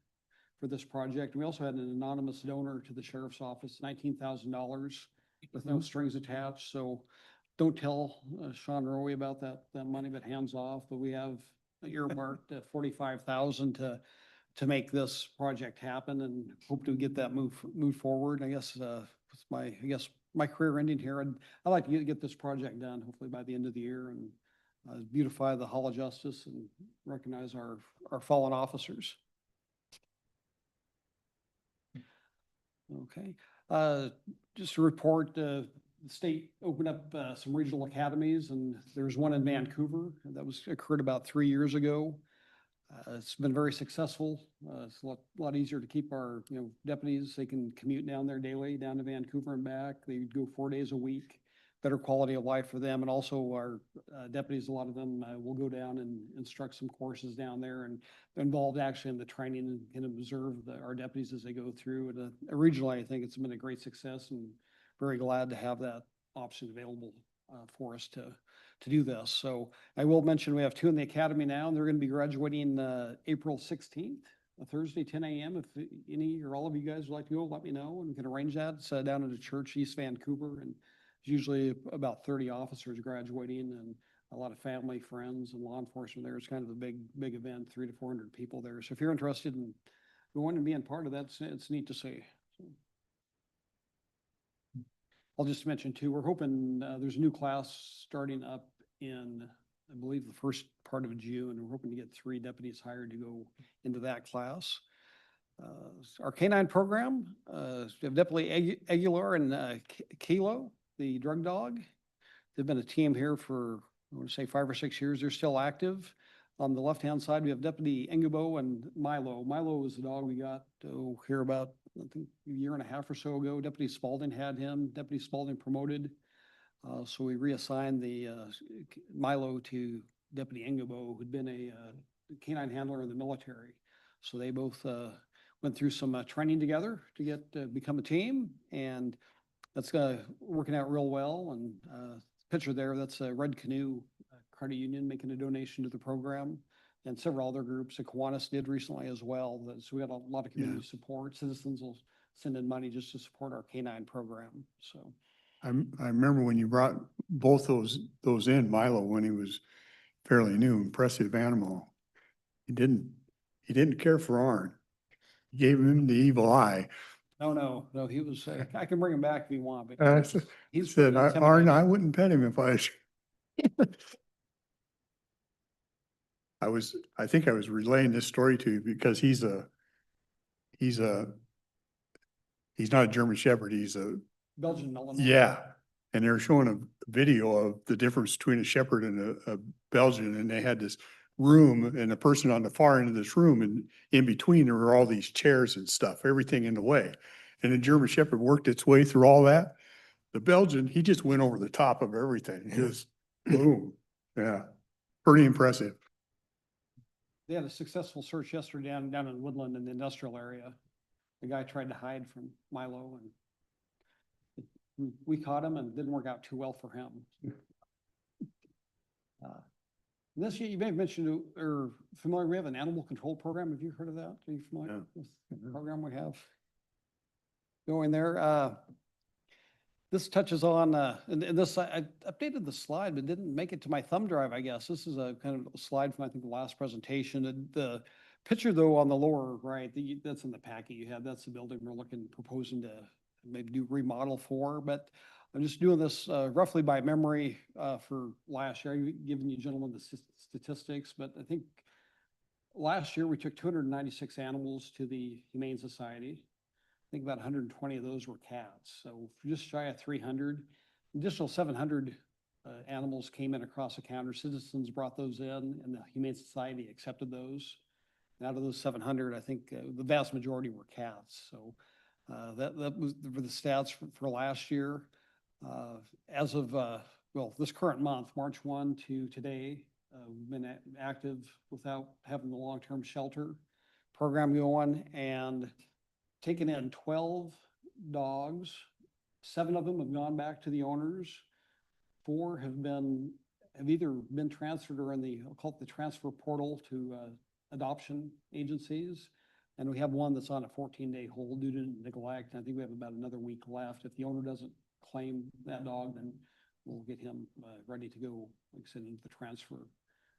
for this project. And we also had an anonymous donor to the sheriff's office, $19,000 with no strings attached. So don't tell Sean Rowe about that money, but hands off. But we have earmarked 45,000 to make this project happen, and hope to get that move forward. I guess with my career ending here, I'd like to get this project done hopefully by the end of the year and beautify the Hall of Justice and recognize our fallen officers. Okay, just to report, the state opened up some regional academies, and there's one in Vancouver that occurred about 3 years ago. It's been very successful. It's a lot easier to keep our deputies. They can commute down there daily, down to Vancouver and back. They go 4 days a week. Better quality of life for them, and also our deputies, a lot of them will go down and instruct some courses down there, and involved actually in the training and observe our deputies as they go through. And regionally, I think it's been a great success, and very glad to have that option available for us to do this. So I will mention we have 2 in the academy now, and they're going to be graduating April 16th, a Thursday, 10 a.m. If any or all of you guys would like to go, let me know and we can arrange that. It's down at a church, East Vancouver, and it's usually about 30 officers graduating and a lot of family, friends, and law enforcement there. It's kind of a big event, 300 to 400 people there. So if you're interested in going and being part of that, it's neat to see. So I'll just mention too, we're hoping, there's a new class starting up in, I believe, the first part of June, and we're hoping to get 3 deputies hired to go into that class. Our canine program, we have Deputy Aguilar and Kilo, the drug dog. They've been a team here for, I want to say 5 or 6 years. They're still active. On the left-hand side, we have Deputy Engabo and Milo. Milo was the dog we got here about, I think, a year and a half or so ago. Deputy Spalding had him. Deputy Spalding promoted. So we reassigned the Milo to Deputy Engabo, who'd been a canine handler in the military. So they both went through some training together to get become a team, and that's working out real well. And picture there, that's a Red Canoe Credit Union making a donation to the program, and several other groups. Kiwanis did recently as well. So we got a lot of community support. Citizens will send in money just to support our canine program. So I remember when you brought both those in, Milo, when he was fairly new, impressive animal. He didn't care for Arn. He gave him the evil eye. no, he was, I can bring him back if you want, but I he's said, pretty Arn, I intimidating. wouldn't pet him if I I think I was relaying this story to you because he's not a German Shepherd. He's a, Belgian Malinois. yeah. And they were showing a video of the difference between a Shepherd and a Belgian, and they had this room and a person on the far end of this room, and in between there were all these chairs and stuff, everything in the way. And the German Shepherd worked its way through all that. The Belgian, he just went over the top of everything. Just boom. Yeah, pretty impressive. They had a successful search yesterday down in Woodland in the industrial area. The guy tried to hide from Milo, and we caught him, and it didn't work out too well for him. This year, you may have mentioned or familiar, we have an animal control program. Have you heard of that? Are you familiar with the program we have going there? This touches on, and this, I updated the slide, but didn't make it to my thumb drive, I guess. This is a kind of a slide from, I think, the last presentation. And the picture, though, on the lower right, that's in the packet you have. That's the building we're proposing to maybe do remodel for. But I'm just doing this roughly by memory for last year. I've given you gentlemen the statistics, but I think last year we took 296 animals to the Humane Society. I think about 120 of those were cats. So just shy of 300. Additional 700 animals came in across the counter. Citizens brought those in, and the Humane Society accepted those. And out of those 700, I think the vast majority were cats. So that was for the stats for last year. As of, this current month, March 1 to today, we've been active without having the long-term shelter program going, and taken in 12 dogs. 7 of them have gone back to the owners. 4 have either been transferred or I'll call it the transfer portal to adoption agencies. And we have 1 that's on a 14-day hold due to neglect. I think we have about another week left. If the owner doesn't claim that dog, then we'll get him ready to go, like I said, into the transfer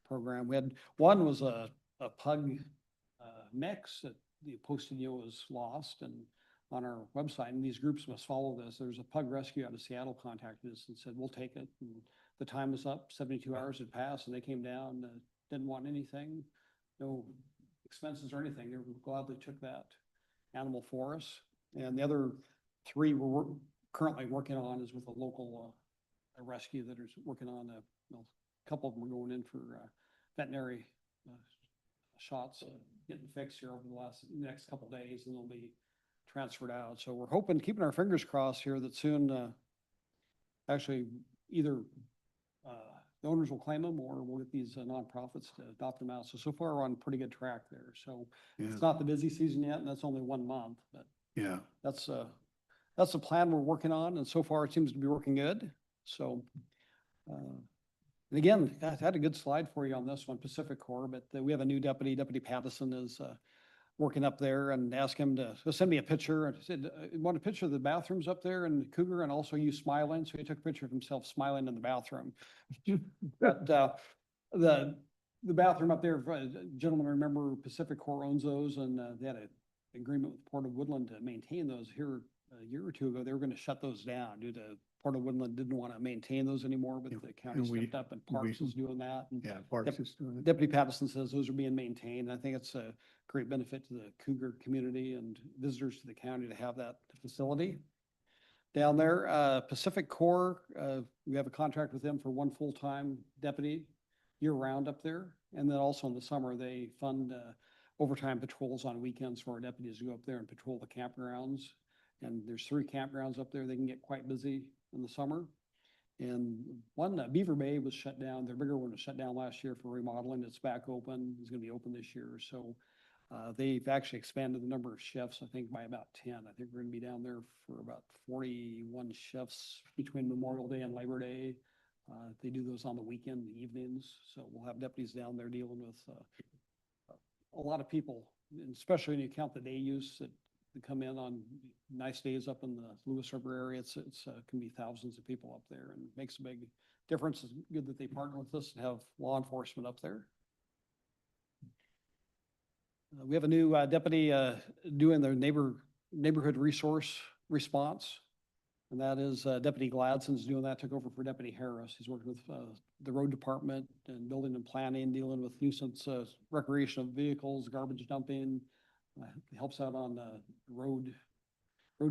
program. We had 1 was a pug mix that the posted was lost, and on our website, and these groups must follow this. There's a pug rescue out of Seattle contacted us and said, we'll take it. And the time was up, 72 hours had passed, and they came down, didn't want anything, no expenses or anything. They gladly took that animal for us. And the other 3 we're currently working on is with a local rescue that is working on a couple of them are going in for veterinary shots, getting fixed here over the next couple of days, and they'll be transferred out. So we're hoping, keeping our fingers crossed here, that soon, actually either the owners will claim them, or we'll get these nonprofits to adopt them out. So far we're on pretty good track there. So it's not the busy season yet, and that's only 1 month, but Yeah. that's the plan we're working on, and so far it seems to be working good. So, and again, I had a good slide for you on this one, Pacific Corps, but we have a new deputy. Deputy Pattison is working up there, and asked him to send me a picture. And said, want a picture of the bathrooms up there in Cougar and also you smiling? So he took a picture of himself smiling in the bathroom. But the bathroom up there, gentlemen, remember Pacific Corps owns those, and they had an agreement with Port of Woodland to maintain those. Here a year or two ago, they were going to shut those down due to Port of Woodland didn't want to maintain those anymore, but Yeah, the county and we- stepped up and Parks is doing that. And Yeah, Parks is doing it. Deputy Pattison says those are being maintained. I think it's a great benefit to the Cougar community and visitors to the county to have that facility down there. Pacific Corps, we have a contract with them for one full-time deputy year-round up there. And then also in the summer, they fund overtime patrols on weekends for our deputies to go up there and patrol the campgrounds. And there's 3 campgrounds up there. They can get quite busy in the summer. And one, Beaver Bay was shut down. Their bigger one was shut down last year for remodeling. It's back open. It's going to be open this year. So they've actually expanded the number of shifts, I think, by about 10. I think we're going to be down there for about 41 shifts between Memorial Day and Labor Day. They do those on the weekend, the evenings. So we'll have deputies down there dealing with a lot of people, and especially when you count the day use that come in on nice days up in the Lewis River area. It's can be thousands of people up there, and it makes a big difference. It's good that they partner with us and have law enforcement up there. We have a new deputy doing the neighborhood resource response. And that is Deputy Gladson's doing that, took over for Deputy Harris. He's working with the road department and building and planning, dealing with nuisance recreational vehicles, garbage dumping. Helps out on road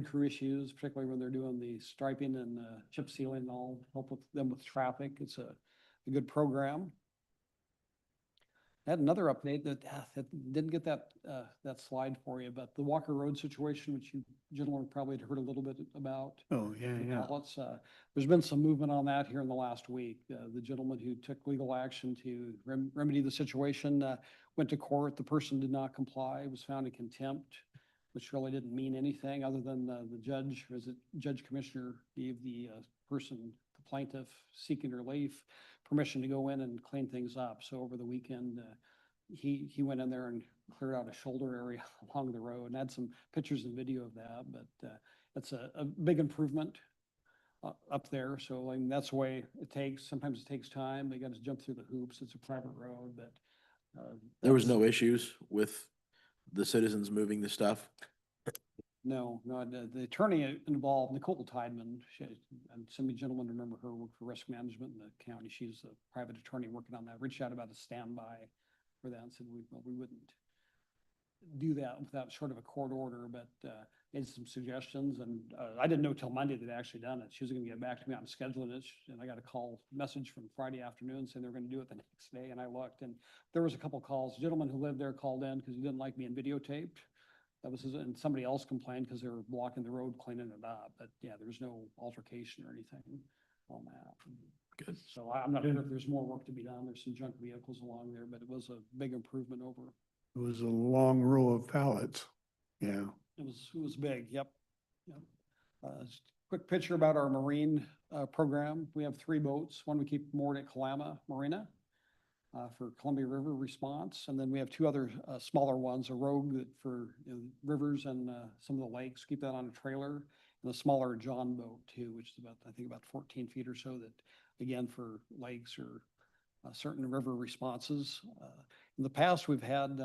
crew issues, particularly when they're doing the striping and chip sealing and all, help with them with traffic. It's a good program. I had another update that didn't get that slide for you, but the Walker Road situation, which you gentlemen probably had heard a little bit about. Oh, yeah, the yeah. Cowlitz, there's been some movement on that here in the last week. The gentleman who took legal action to remedy the situation went to court. The person did not comply, was found in contempt, which really didn't mean anything other than the judge, or is it Judge Commissioner, gave the person, the plaintiff seeking relief, permission to go in and clean things up. So over the weekend, he went in there and cleared out a shoulder area along the road, and had some pictures and video of that. But it's a big improvement up there. So I mean, that's the way it takes. Sometimes it takes time. They got to jump through the hoops. It's a private road, but There was no issues with the citizens moving the stuff. No, the attorney involved, Nicole Tideman, and some of you gentlemen remember her, worked for risk management in the county. She's a private attorney working on that. Reached out about a standby for that and said we wouldn't do that without sort of a court order, but made some suggestions. And I didn't know till Monday that they actually done it. She was going to get back to me on scheduling it, and I got a message from Friday afternoon saying they're going to do it the next day. And I looked, and there was a couple calls. A gentleman who lived there called in because he didn't like being videotaped. That was and somebody else complained because they were blocking the road, cleaning it up. But yeah, there was no altercation or anything on that. Good. So I'm not sure if there's more work to be done. There's some junk vehicles along there, but it was a big improvement over. It was a long row of pallets. Yeah. It was big. Yep. Quick picture about our marine program. We have 3 boats. One we keep moored at Kalama Marina for Columbia River response. And then we have 2 other smaller ones, a Rogue for rivers and some of the lakes, keep that on a trailer, and a smaller John boat too, which is about, I think about 14 feet or so, that again, for lakes or certain river responses. In the past, we've had,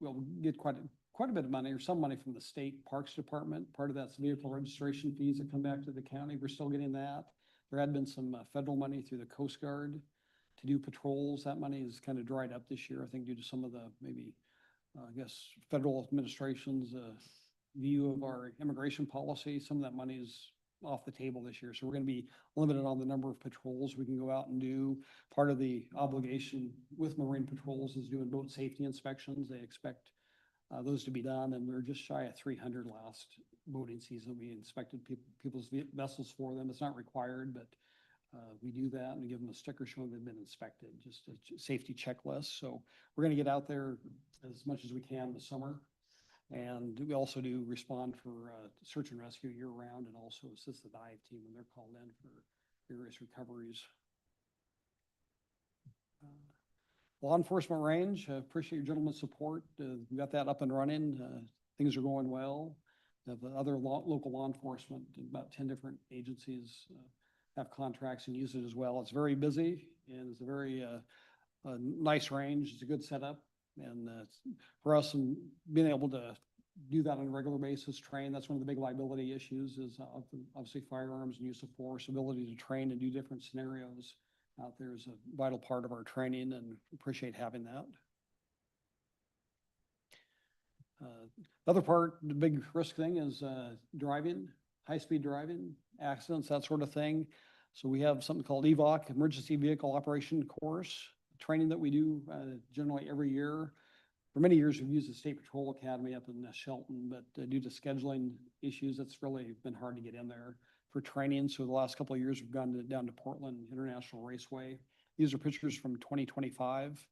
well, we get quite a bit of money, or some money from the state parks department. Part of that's vehicle registration fees that come back to the county. We're still getting that. There had been some federal money through the Coast Guard to do patrols. That money is kind of dried up this year, I think, due to some of the maybe, I guess, federal administration's view of our immigration policy. Some of that money is off the table this year. So we're going to be limited on the number of patrols we can go out and do. Part of the obligation with marine patrols is doing boat safety inspections. They expect those to be done, and we were just shy of 300 last boating season. We inspected people's vessels for them. It's not required, but we do that and give them a sticker showing they've been inspected, just a safety checklist. So we're going to get out there as much as we can this summer. And we also do respond for search and rescue year round, and also assist the dive team when they're called in for various recoveries. Law enforcement range, appreciate your gentleman's support. We got that up and running. Things are going well. The other local law enforcement, about 10 different agencies have contracts and use it as well. It's very busy and it's a very nice range. It's a good setup. And for us, and being able to do that on a regular basis, train, that's one of the big liability issues is obviously firearms and use of force, ability to train and do different scenarios out there is a vital part of our training and appreciate having that. Other part, the big risk thing is driving, high-speed driving, accidents, that sort of thing. So we have something called EVOC, Emergency Vehicle Operation Course, training that we do generally every year. For many years, we've used the State Patrol Academy up in Shelton, but due to scheduling issues, it's really been hard to get in there for training. So the last couple of years, we've gone down to Portland International Raceway. These are pictures from 2025.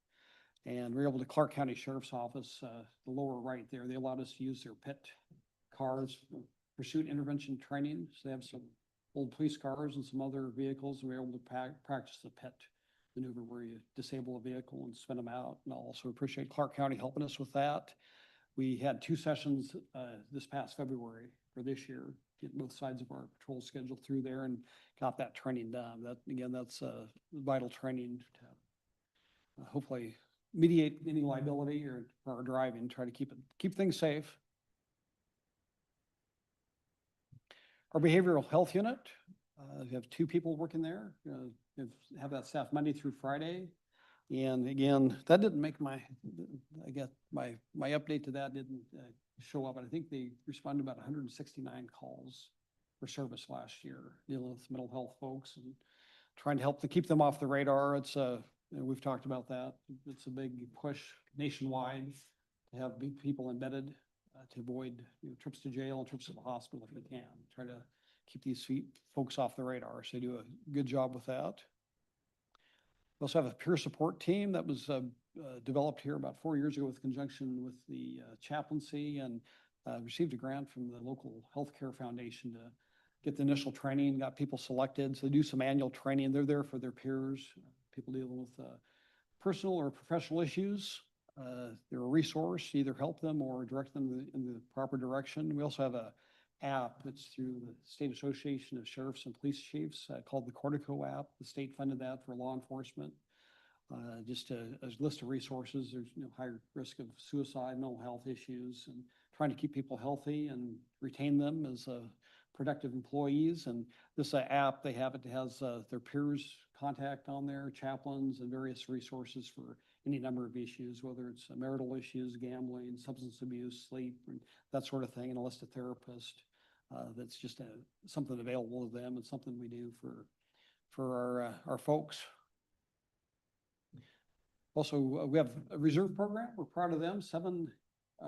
And we're able to Clark County Sheriff's Office, the lower right there, they allowed us to use their pit cars, for pursuit intervention training. So they have some old police cars and some other vehicles, and we're able to practice the pit maneuver where you disable a vehicle and spin them out. And also appreciate Clark County helping us with that. We had 2 sessions this past February for this year, getting both sides of our patrol schedule through there and got that training done. That again, that's vital training to hopefully mediate any liability or for our driving, try to keep things safe. Our behavioral health unit, we have 2 people working there. Have that staff Monday through Friday. And again, that didn't make my update to that didn't show up. But I think they responded about 169 calls for service last year, dealing with mental health folks and trying to help to keep them off the radar. It's we've talked about that. It's a big push nationwide to have people embedded to avoid trips to jail and trips to the hospital if we can. Try to keep these folks off the radar. So they do a good job with that. We also have a peer support team that was developed here about 4 years ago with conjunction with the chaplaincy and received a grant from the local healthcare foundation to get the initial training, got people selected. So they do some annual training. They're there for their peers, people dealing with personal or professional issues. They're a resource to either help them or direct them in the proper direction. We also have a app that's through the State Association of Sheriffs and Police Chiefs called the Cortico app. The state funded that for law enforcement. Just a list of resources. There's higher risk of suicide, mental health issues, and trying to keep people healthy and retain them as productive employees. And this app, they have it has their peers contact on there, chaplains, and various resources for any number of issues, whether it's marital issues, gambling, substance abuse, sleep, and that sort of thing, and a list of therapists. That's just something available to them and something we do for our folks. Also, we have a reserve program. We're proud of them. 7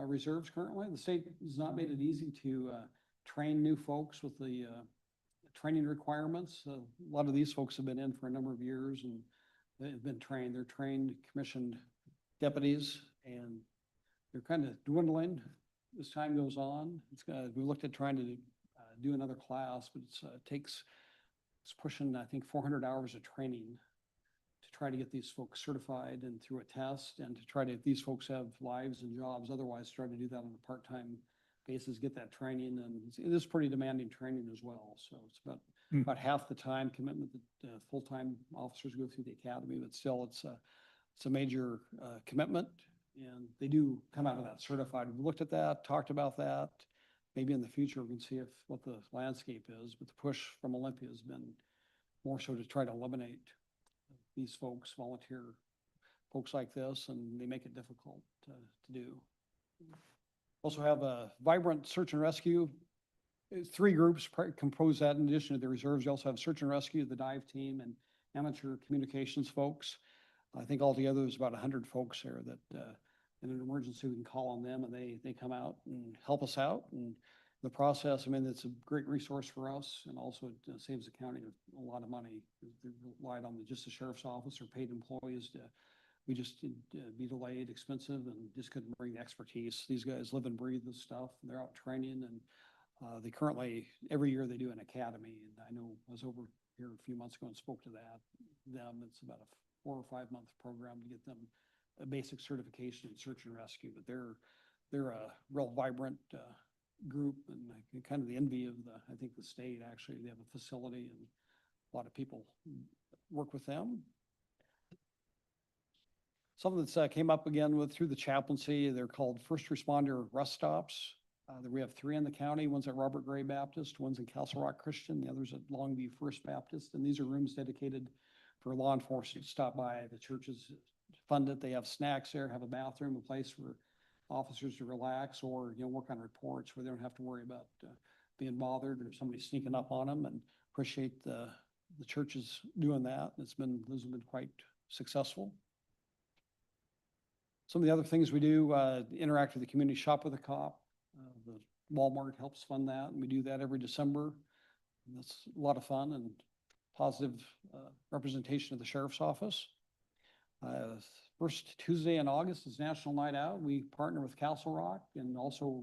reserves currently. The state has not made it easy to train new folks with the training requirements. A lot of these folks have been in for a number of years and they've been trained. They're trained, commissioned deputies, and they're kind of dwindling as time goes on. We looked at trying to do another class, but it's pushing, I think, 400 hours of training to try to get these folks certified and through a test and to try to, if these folks have lives and jobs, otherwise try to do that on a part-time basis, get that training. And it is pretty demanding training as well. So it's about half the time commitment that full-time officers go through the academy, but still it's a major commitment. And they do come out of that certified. We looked at that, talked about that. Maybe in the future we can see what the landscape is, but the push from Olympia has been more so to try to eliminate these folks, volunteer folks like this, and they make it difficult to do. Also have a vibrant search and rescue. 3 groups compose that in addition to the reserves. You also have search and rescue, the dive team, and amateur communications folks. I think altogether there's about 100 folks there that in an emergency we can call on them and they come out and help us out. And the process, I mean, it's a great resource for us and also it saves the county a lot of money. They relied on just the sheriff's office or paid employees we just be delayed, expensive, and just couldn't bring the expertise. These guys live and breathe this stuff. They're out training and they currently, every year they do an academy. And I know I was over here a few months ago and spoke to them. It's about a 4 or 5 month program to get them a basic certification in search and rescue, but they're a real vibrant, group and kind of the envy of I think the state. Actually, they have a facility and a lot of people work with them. Something that's came up again through the chaplaincy, they're called first responder rest stops. We have 3 in the county. One's at Robert Gray Baptist, one's in Castle Rock Christian, the other's at Longview First Baptist. And these are rooms dedicated for law enforcement to stop by. The churches fund it. They have snacks there, have a bathroom, a place for officers to relax or, work on reports where they don't have to worry about being bothered or somebody sneaking up on them, and appreciate the churches doing that. Those have been quite successful. Some of the other things we do, interact with the community, shop with a cop. The Walmart helps fund that, and we do that every December. And that's a lot of fun and positive representation of the sheriff's office. First Tuesday in August is National Night Out. We partner with Castle Rock, and also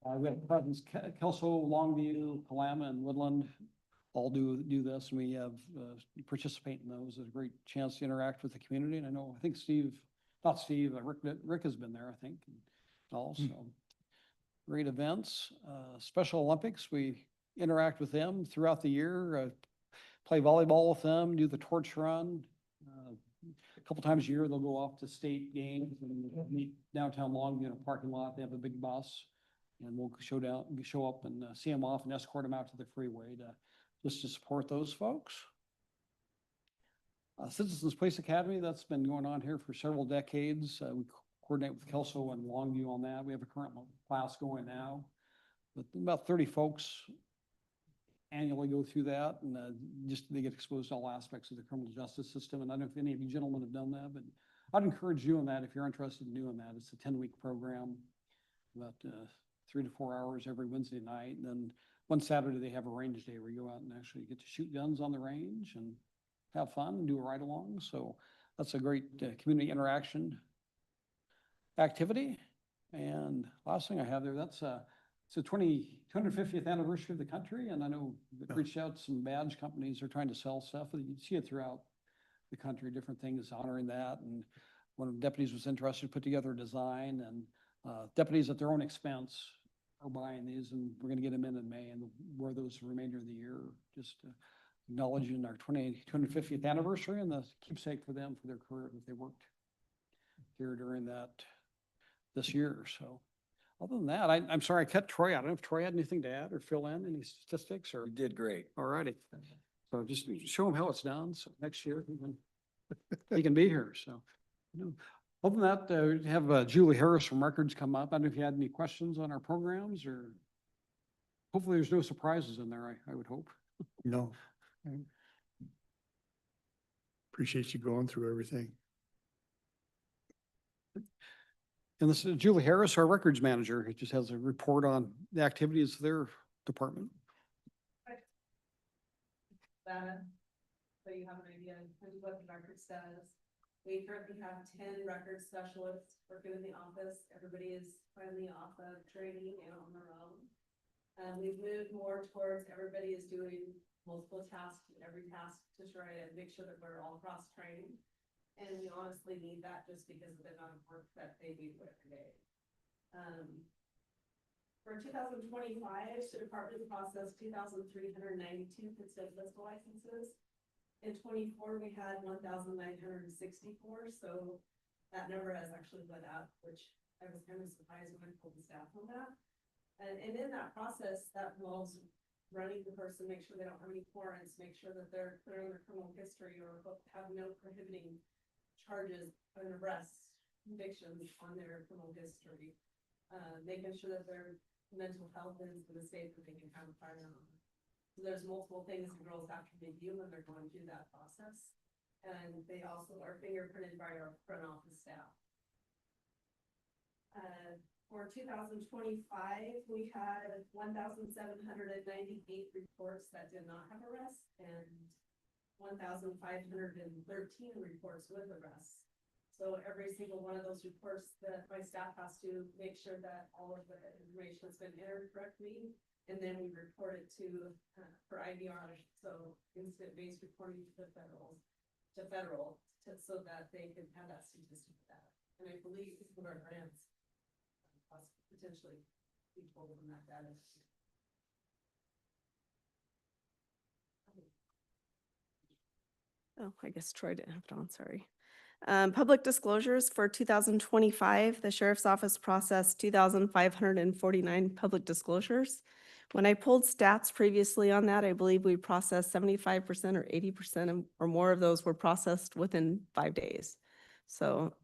we have presence, Kelso, Longview, Kalama, and Woodland all do this, and we have participate in those. It's a great chance to interact with the community. And I think Rick has been there, I think, and also great events. Special Olympics, we interact with them throughout the year, play volleyball with them, do the torch run. A couple times a year, they'll go off to state games and meet downtown Longview in a parking lot. They have a big bus, and we'll show up and see them off and escort them out to the freeway just to support those folks. Citizens Police Academy, that's been going on here for several decades. We coordinate with Kelso and Longview on that. We have a current class going now, but about 30 folks annually go through that, and they get exposed to all aspects of the criminal justice system. And I don't know if any of you gentlemen have done that, but I'd encourage you on that if you're interested in doing that. It's a 10-week program, about 3 to 4 hours every Wednesday night. And then one Saturday they have a range day where you go out and actually get to shoot guns on the range and have fun and do a ride along. So that's a great community interaction activity. And last thing I have there, it's the 250th anniversary of the country. And I know we reached out to some badge companies. They're trying to sell stuff. You see it throughout the country, different things honoring that. And one of the deputies was interested to put together a design, and deputies at their own expense are buying these, and we're going to get them in May and wear those the remainder of the year, just acknowledging our 250th anniversary and the keepsake for them for their career that they worked here during this year. So other than that, I'm sorry I cut Troy out. I don't know if Troy had anything to add or fill in any statistics or. You did great. All righty. So just show him how it's done. So next year he can be here. So, other than that, we have Julie Harris from Records come up. I don't know if you had any questions on our programs, or hopefully there's no surprises in there, I would hope. No. Appreciate you going through everything. And this is Julie Harris, our records manager. It just has a report on the activities of their department. So you have an idea of what the records does. We currently have 10 record specialists working in the office. Everybody is finally off of training and on their own. We've moved more towards everybody is doing multiple tasks, every task to try to make sure that we're all cross-trained. And we honestly need that just because of the amount of work that they do every day. For 2025, the department processed 2,392 consent pistol licenses. In 24, we had 1,964, so that number has actually went up, which I was kind of surprised when I told the staff on that. And in that process, that involves running the person, make sure they don't have any warrants, make sure that they're clear on their criminal history or have no prohibiting charges and arrests, convictions on their criminal history, making sure that their mental health is in a state that they can have a firearm. So there's multiple things the girls have to review when they're going through that process. And they also are fingerprinted by our front office staff. For 2025, we had 1,798 reports that did not have arrests and 1,513 reports with arrests. So every single one of those reports that my staff has to make sure that all of the information has been entered correctly And then we report it to, for IVR, so incident-based reporting to the federal, so that they can have that statistic data. And I believe some of our grants potentially be pulled from that data. Oh, I guess Troy didn't have it on, sorry. Public disclosures for 2025, the sheriff's office processed 2,549 public disclosures. When I pulled stats previously on that, I believe we processed 75% or 80% or more of those were processed within 5 days. So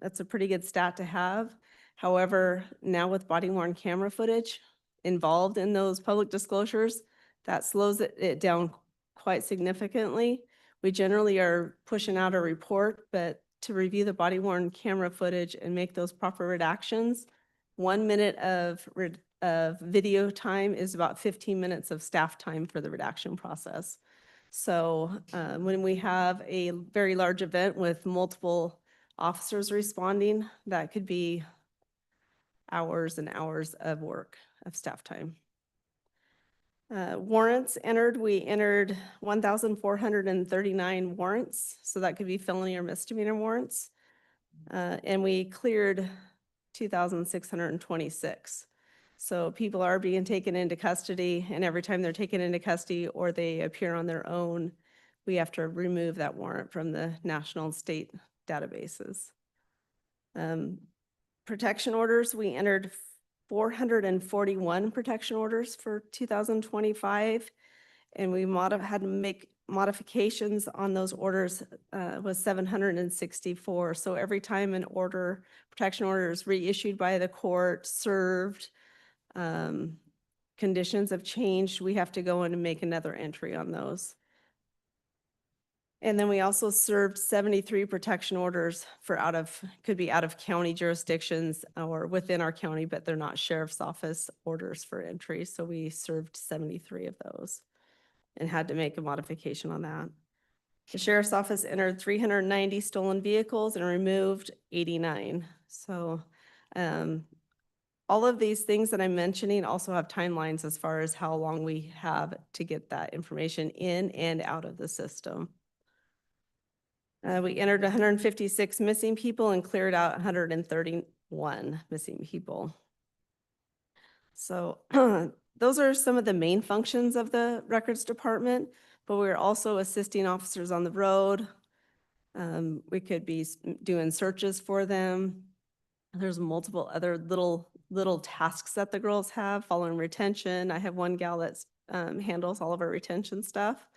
that's a pretty good stat to have. However, now with body worn camera footage involved in those public disclosures, that slows it down quite significantly. We generally are pushing out a report, but to review the body worn camera footage and make those proper redactions, 1 minute of video time is about 15 minutes of staff time for the redaction process. So when we have a very large event with multiple officers responding, that could be hours and hours of work of staff time. Warrants entered, we entered 1,439 warrants, so that could be felony or misdemeanor warrants. And we cleared 2,626. So people are being taken into custody, and every time they're taken into custody or they appear on their own, we have to remove that warrant from the national and state databases. Protection orders, we entered 441 protection orders for 2025, and we had to make modifications on those orders was 764. So every time an protection order is reissued by the court, served, conditions have changed, we have to go in and make another entry on those. And then we also served 73 protection orders for could be out of county jurisdictions or within our county, but they're not sheriff's office orders for entry. So we served 73 of those and had to make a modification on that. The sheriff's office entered 390 stolen vehicles and removed 89. So all of these things that I'm mentioning also have timelines as far as how long we have to get that information in and out of the system. We entered 156 missing people and cleared out 131 missing people. So those are some of the main functions of the records department, but we're also assisting officers on the road. We could be doing searches for them. There's multiple other little tasks that the girls have, following retention. I have one gal that handles all of our retention stuff.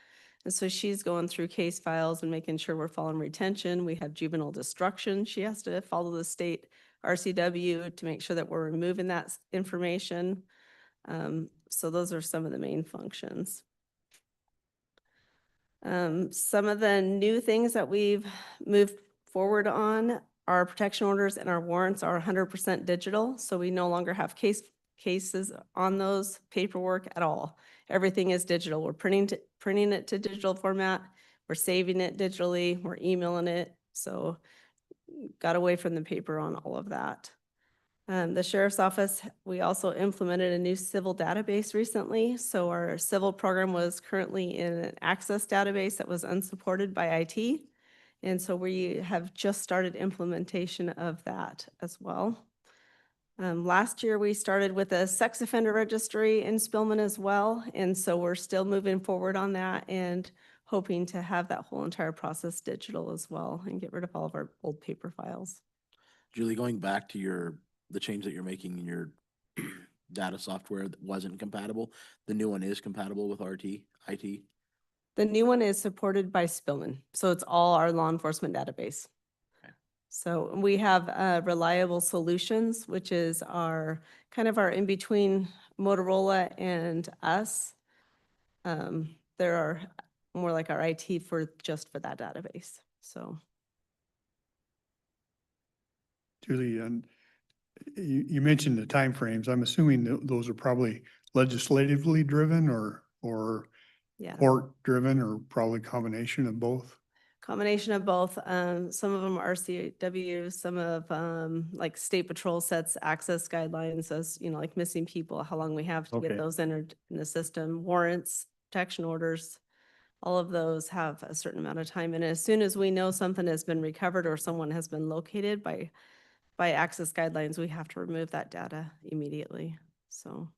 And so she's going through case files and making sure we're following retention. We have juvenile destruction. She has to follow the state RCW to make sure that we're removing that information. So those are some of the main functions. Some of the new things that we've moved forward on, our protection orders and our warrants are 100% digital. So we no longer have cases on those paperwork at all. Everything is digital. We're printing it to digital format. We're saving it digitally. We're emailing it. So got away from the paper on all of that. The sheriff's office, we also implemented a new civil database recently. So our civil program was currently in an access database that was unsupported by IT. And so we have just started implementation of that as well. Last year, we started with a sex offender registry in Spillman as well. And so we're still moving forward on that and hoping to have that whole entire process digital as well and get rid of all of our old paper files. Julie, going back to the change that you're making in your data software that wasn't compatible, the new one is compatible with IT? The new one is supported by Spillman. So it's all our law enforcement database. So we have Reliable Solutions, which is our kind of our in-between Motorola and us. There are more like our IT for that database. So. Julie, and you mentioned the timeframes. I'm assuming those are probably legislatively driven or Yeah. court driven, or probably a combination of both. Combination of both. Some of them are CW, some of, like State Patrol sets access guidelines as, like missing people, how long we have to get Okay. those entered in the system, warrants, protection orders. All of those have a certain amount of time. And as soon as we know something has been recovered or someone has been located by access guidelines, we have to remove that data immediately. So.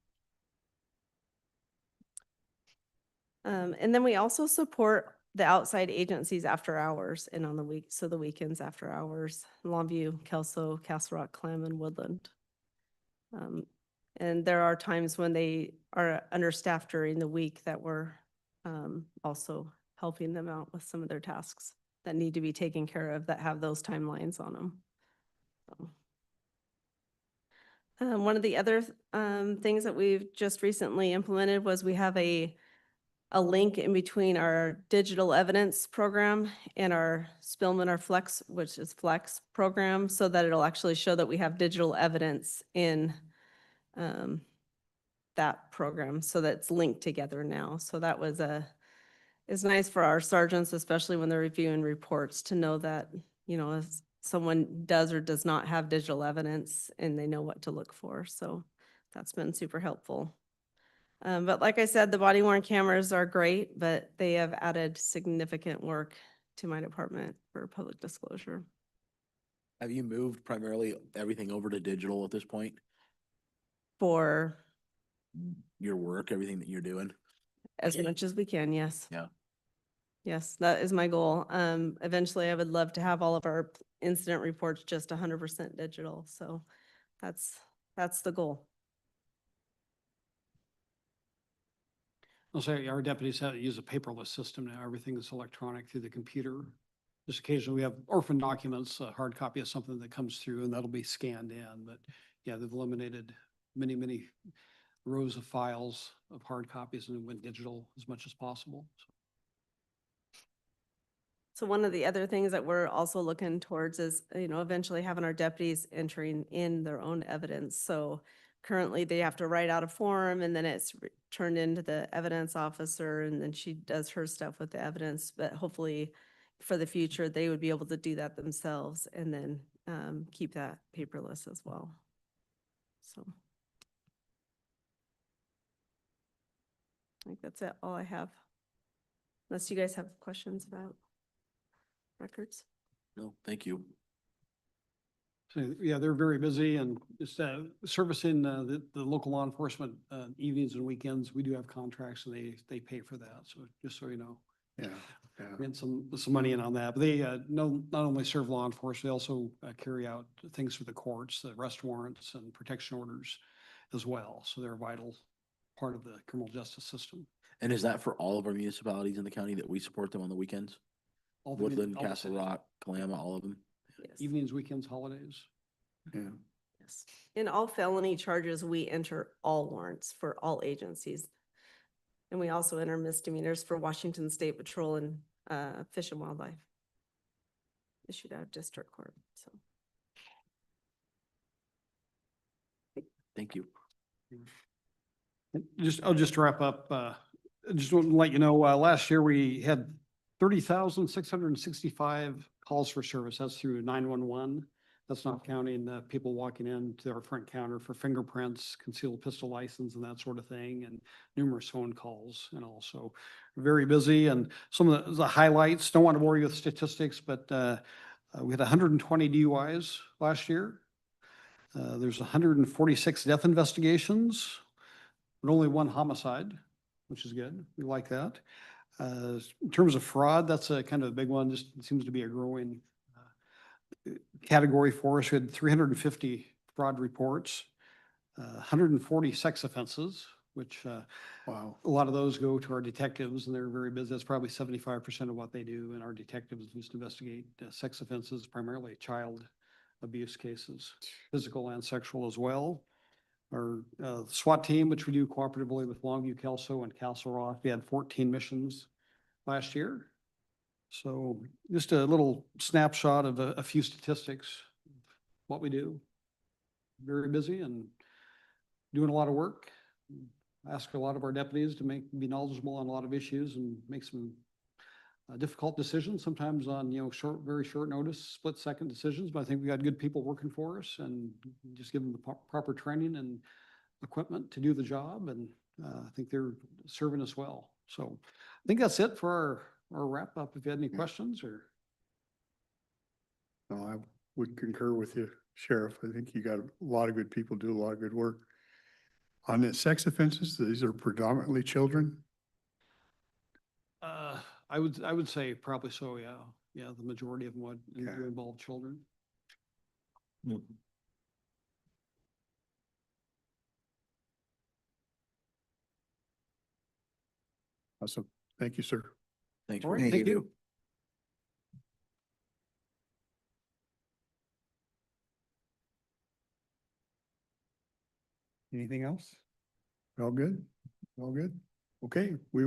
And then we also support the outside agencies after hours and on the week, so the weekends after hours, Longview, Kelso, Castle Rock, Clem, and Woodland. And there are times when they are understaffed during the week that we're also helping them out with some of their tasks that need to be taken care of that have those timelines on them. One of the other things that we've just recently implemented was we have a link in between our digital evidence program and our Spillman or Flex, which is Flex program, so that it'll actually show that we have digital evidence in that program, so that's linked together now. So that was it's nice for our sergeants, especially when they're reviewing reports, to know that, if someone does or does not have digital evidence and they know what to look for. So that's been super helpful. But like I said, the body worn cameras are great, but they have added significant work to my department for public disclosure. Have you moved primarily everything over to digital at this point? For Your work, everything that you're doing? as much as we can, yes. Yeah. Yes, that is my goal. Eventually I would love to have all of our incident reports just 100% digital. So that's the goal. I'll say our deputies have to use a paperless system now. Everything is electronic through the computer. Just occasionally we have orphan documents, a hard copy of something that comes through and that'll be scanned in. But yeah, they've eliminated many, many rows of files of hard copies and went digital as much as possible. So one of the other things that we're also looking towards is, eventually having our deputies entering in their own evidence. So currently they have to write out a form and then it's turned into the evidence officer and then she does her stuff with the evidence. But hopefully for the future, they would be able to do that themselves and then keep that paperless as well. So I think that's it, all I have. Unless you guys have questions about records. No, thank you. So, yeah, they're very busy and just servicing the local law enforcement evenings and weekends. We do have contracts and they pay for that. So just so you know. Yeah, We had some money in on that, but they not only serve law enforcement, they also carry out things for the courts, the arrest warrants and protection orders as well. So they're a vital part of the criminal justice system. And is that for all of our municipalities in the county that we support them on the weekends? All the- Woodland, all the Castle cities. Rock, Kalama, all of them? Yes. Evenings, weekends, holidays. yeah. Yes. In all felony charges, we enter all warrants for all agencies. And we also enter misdemeanors for Washington State Patrol and Fish and Wildlife. Issued out of district court, so. Thank you. I'll just wrap up, just want to let you know, last year we had 30,665 calls for service. That's through 911. That's not counting the people walking into our front counter for fingerprints, concealed pistol license and that sort of thing, and numerous phone calls. And also very busy. And some of the highlights, don't want to bore you with statistics, but we had 120 DUIs last year. There's 146 death investigations, but only one homicide, which is good. We like that. In terms of fraud, that's a kind of a big one. Just seems to be a growing category for us. We had 350 fraud reports, 140 sex offenses, which Wow. a lot of those go to our detectives and they're very busy. That's probably 75% of what they do. And our detectives just investigate sex offenses, primarily child abuse cases, physical and sexual as well. Our SWAT team, which we do cooperatively with Longview, Kelso, and Castle Rock, we had 14 missions last year. So just a little snapshot of a few statistics, what we do. Very busy and doing a lot of work. Ask a lot of our deputies to be knowledgeable on a lot of issues and make some difficult decisions, sometimes on, very short notice, split second decisions, but I think we got good people working for us and just give them the proper training and equipment to do the job, and I think they're serving us well. So I think that's it for our wrap up. If you had any questions or. No, I would concur with you, Sheriff. I think you got a lot of good people do a lot of good work. On the sex offenses, these are predominantly children. I would say probably so, yeah. Yeah, the majority of them would Okay. involve children. Awesome. Thank you, sir. Thanks. All for right, thank you. Anything else? All good? All good? Okay, we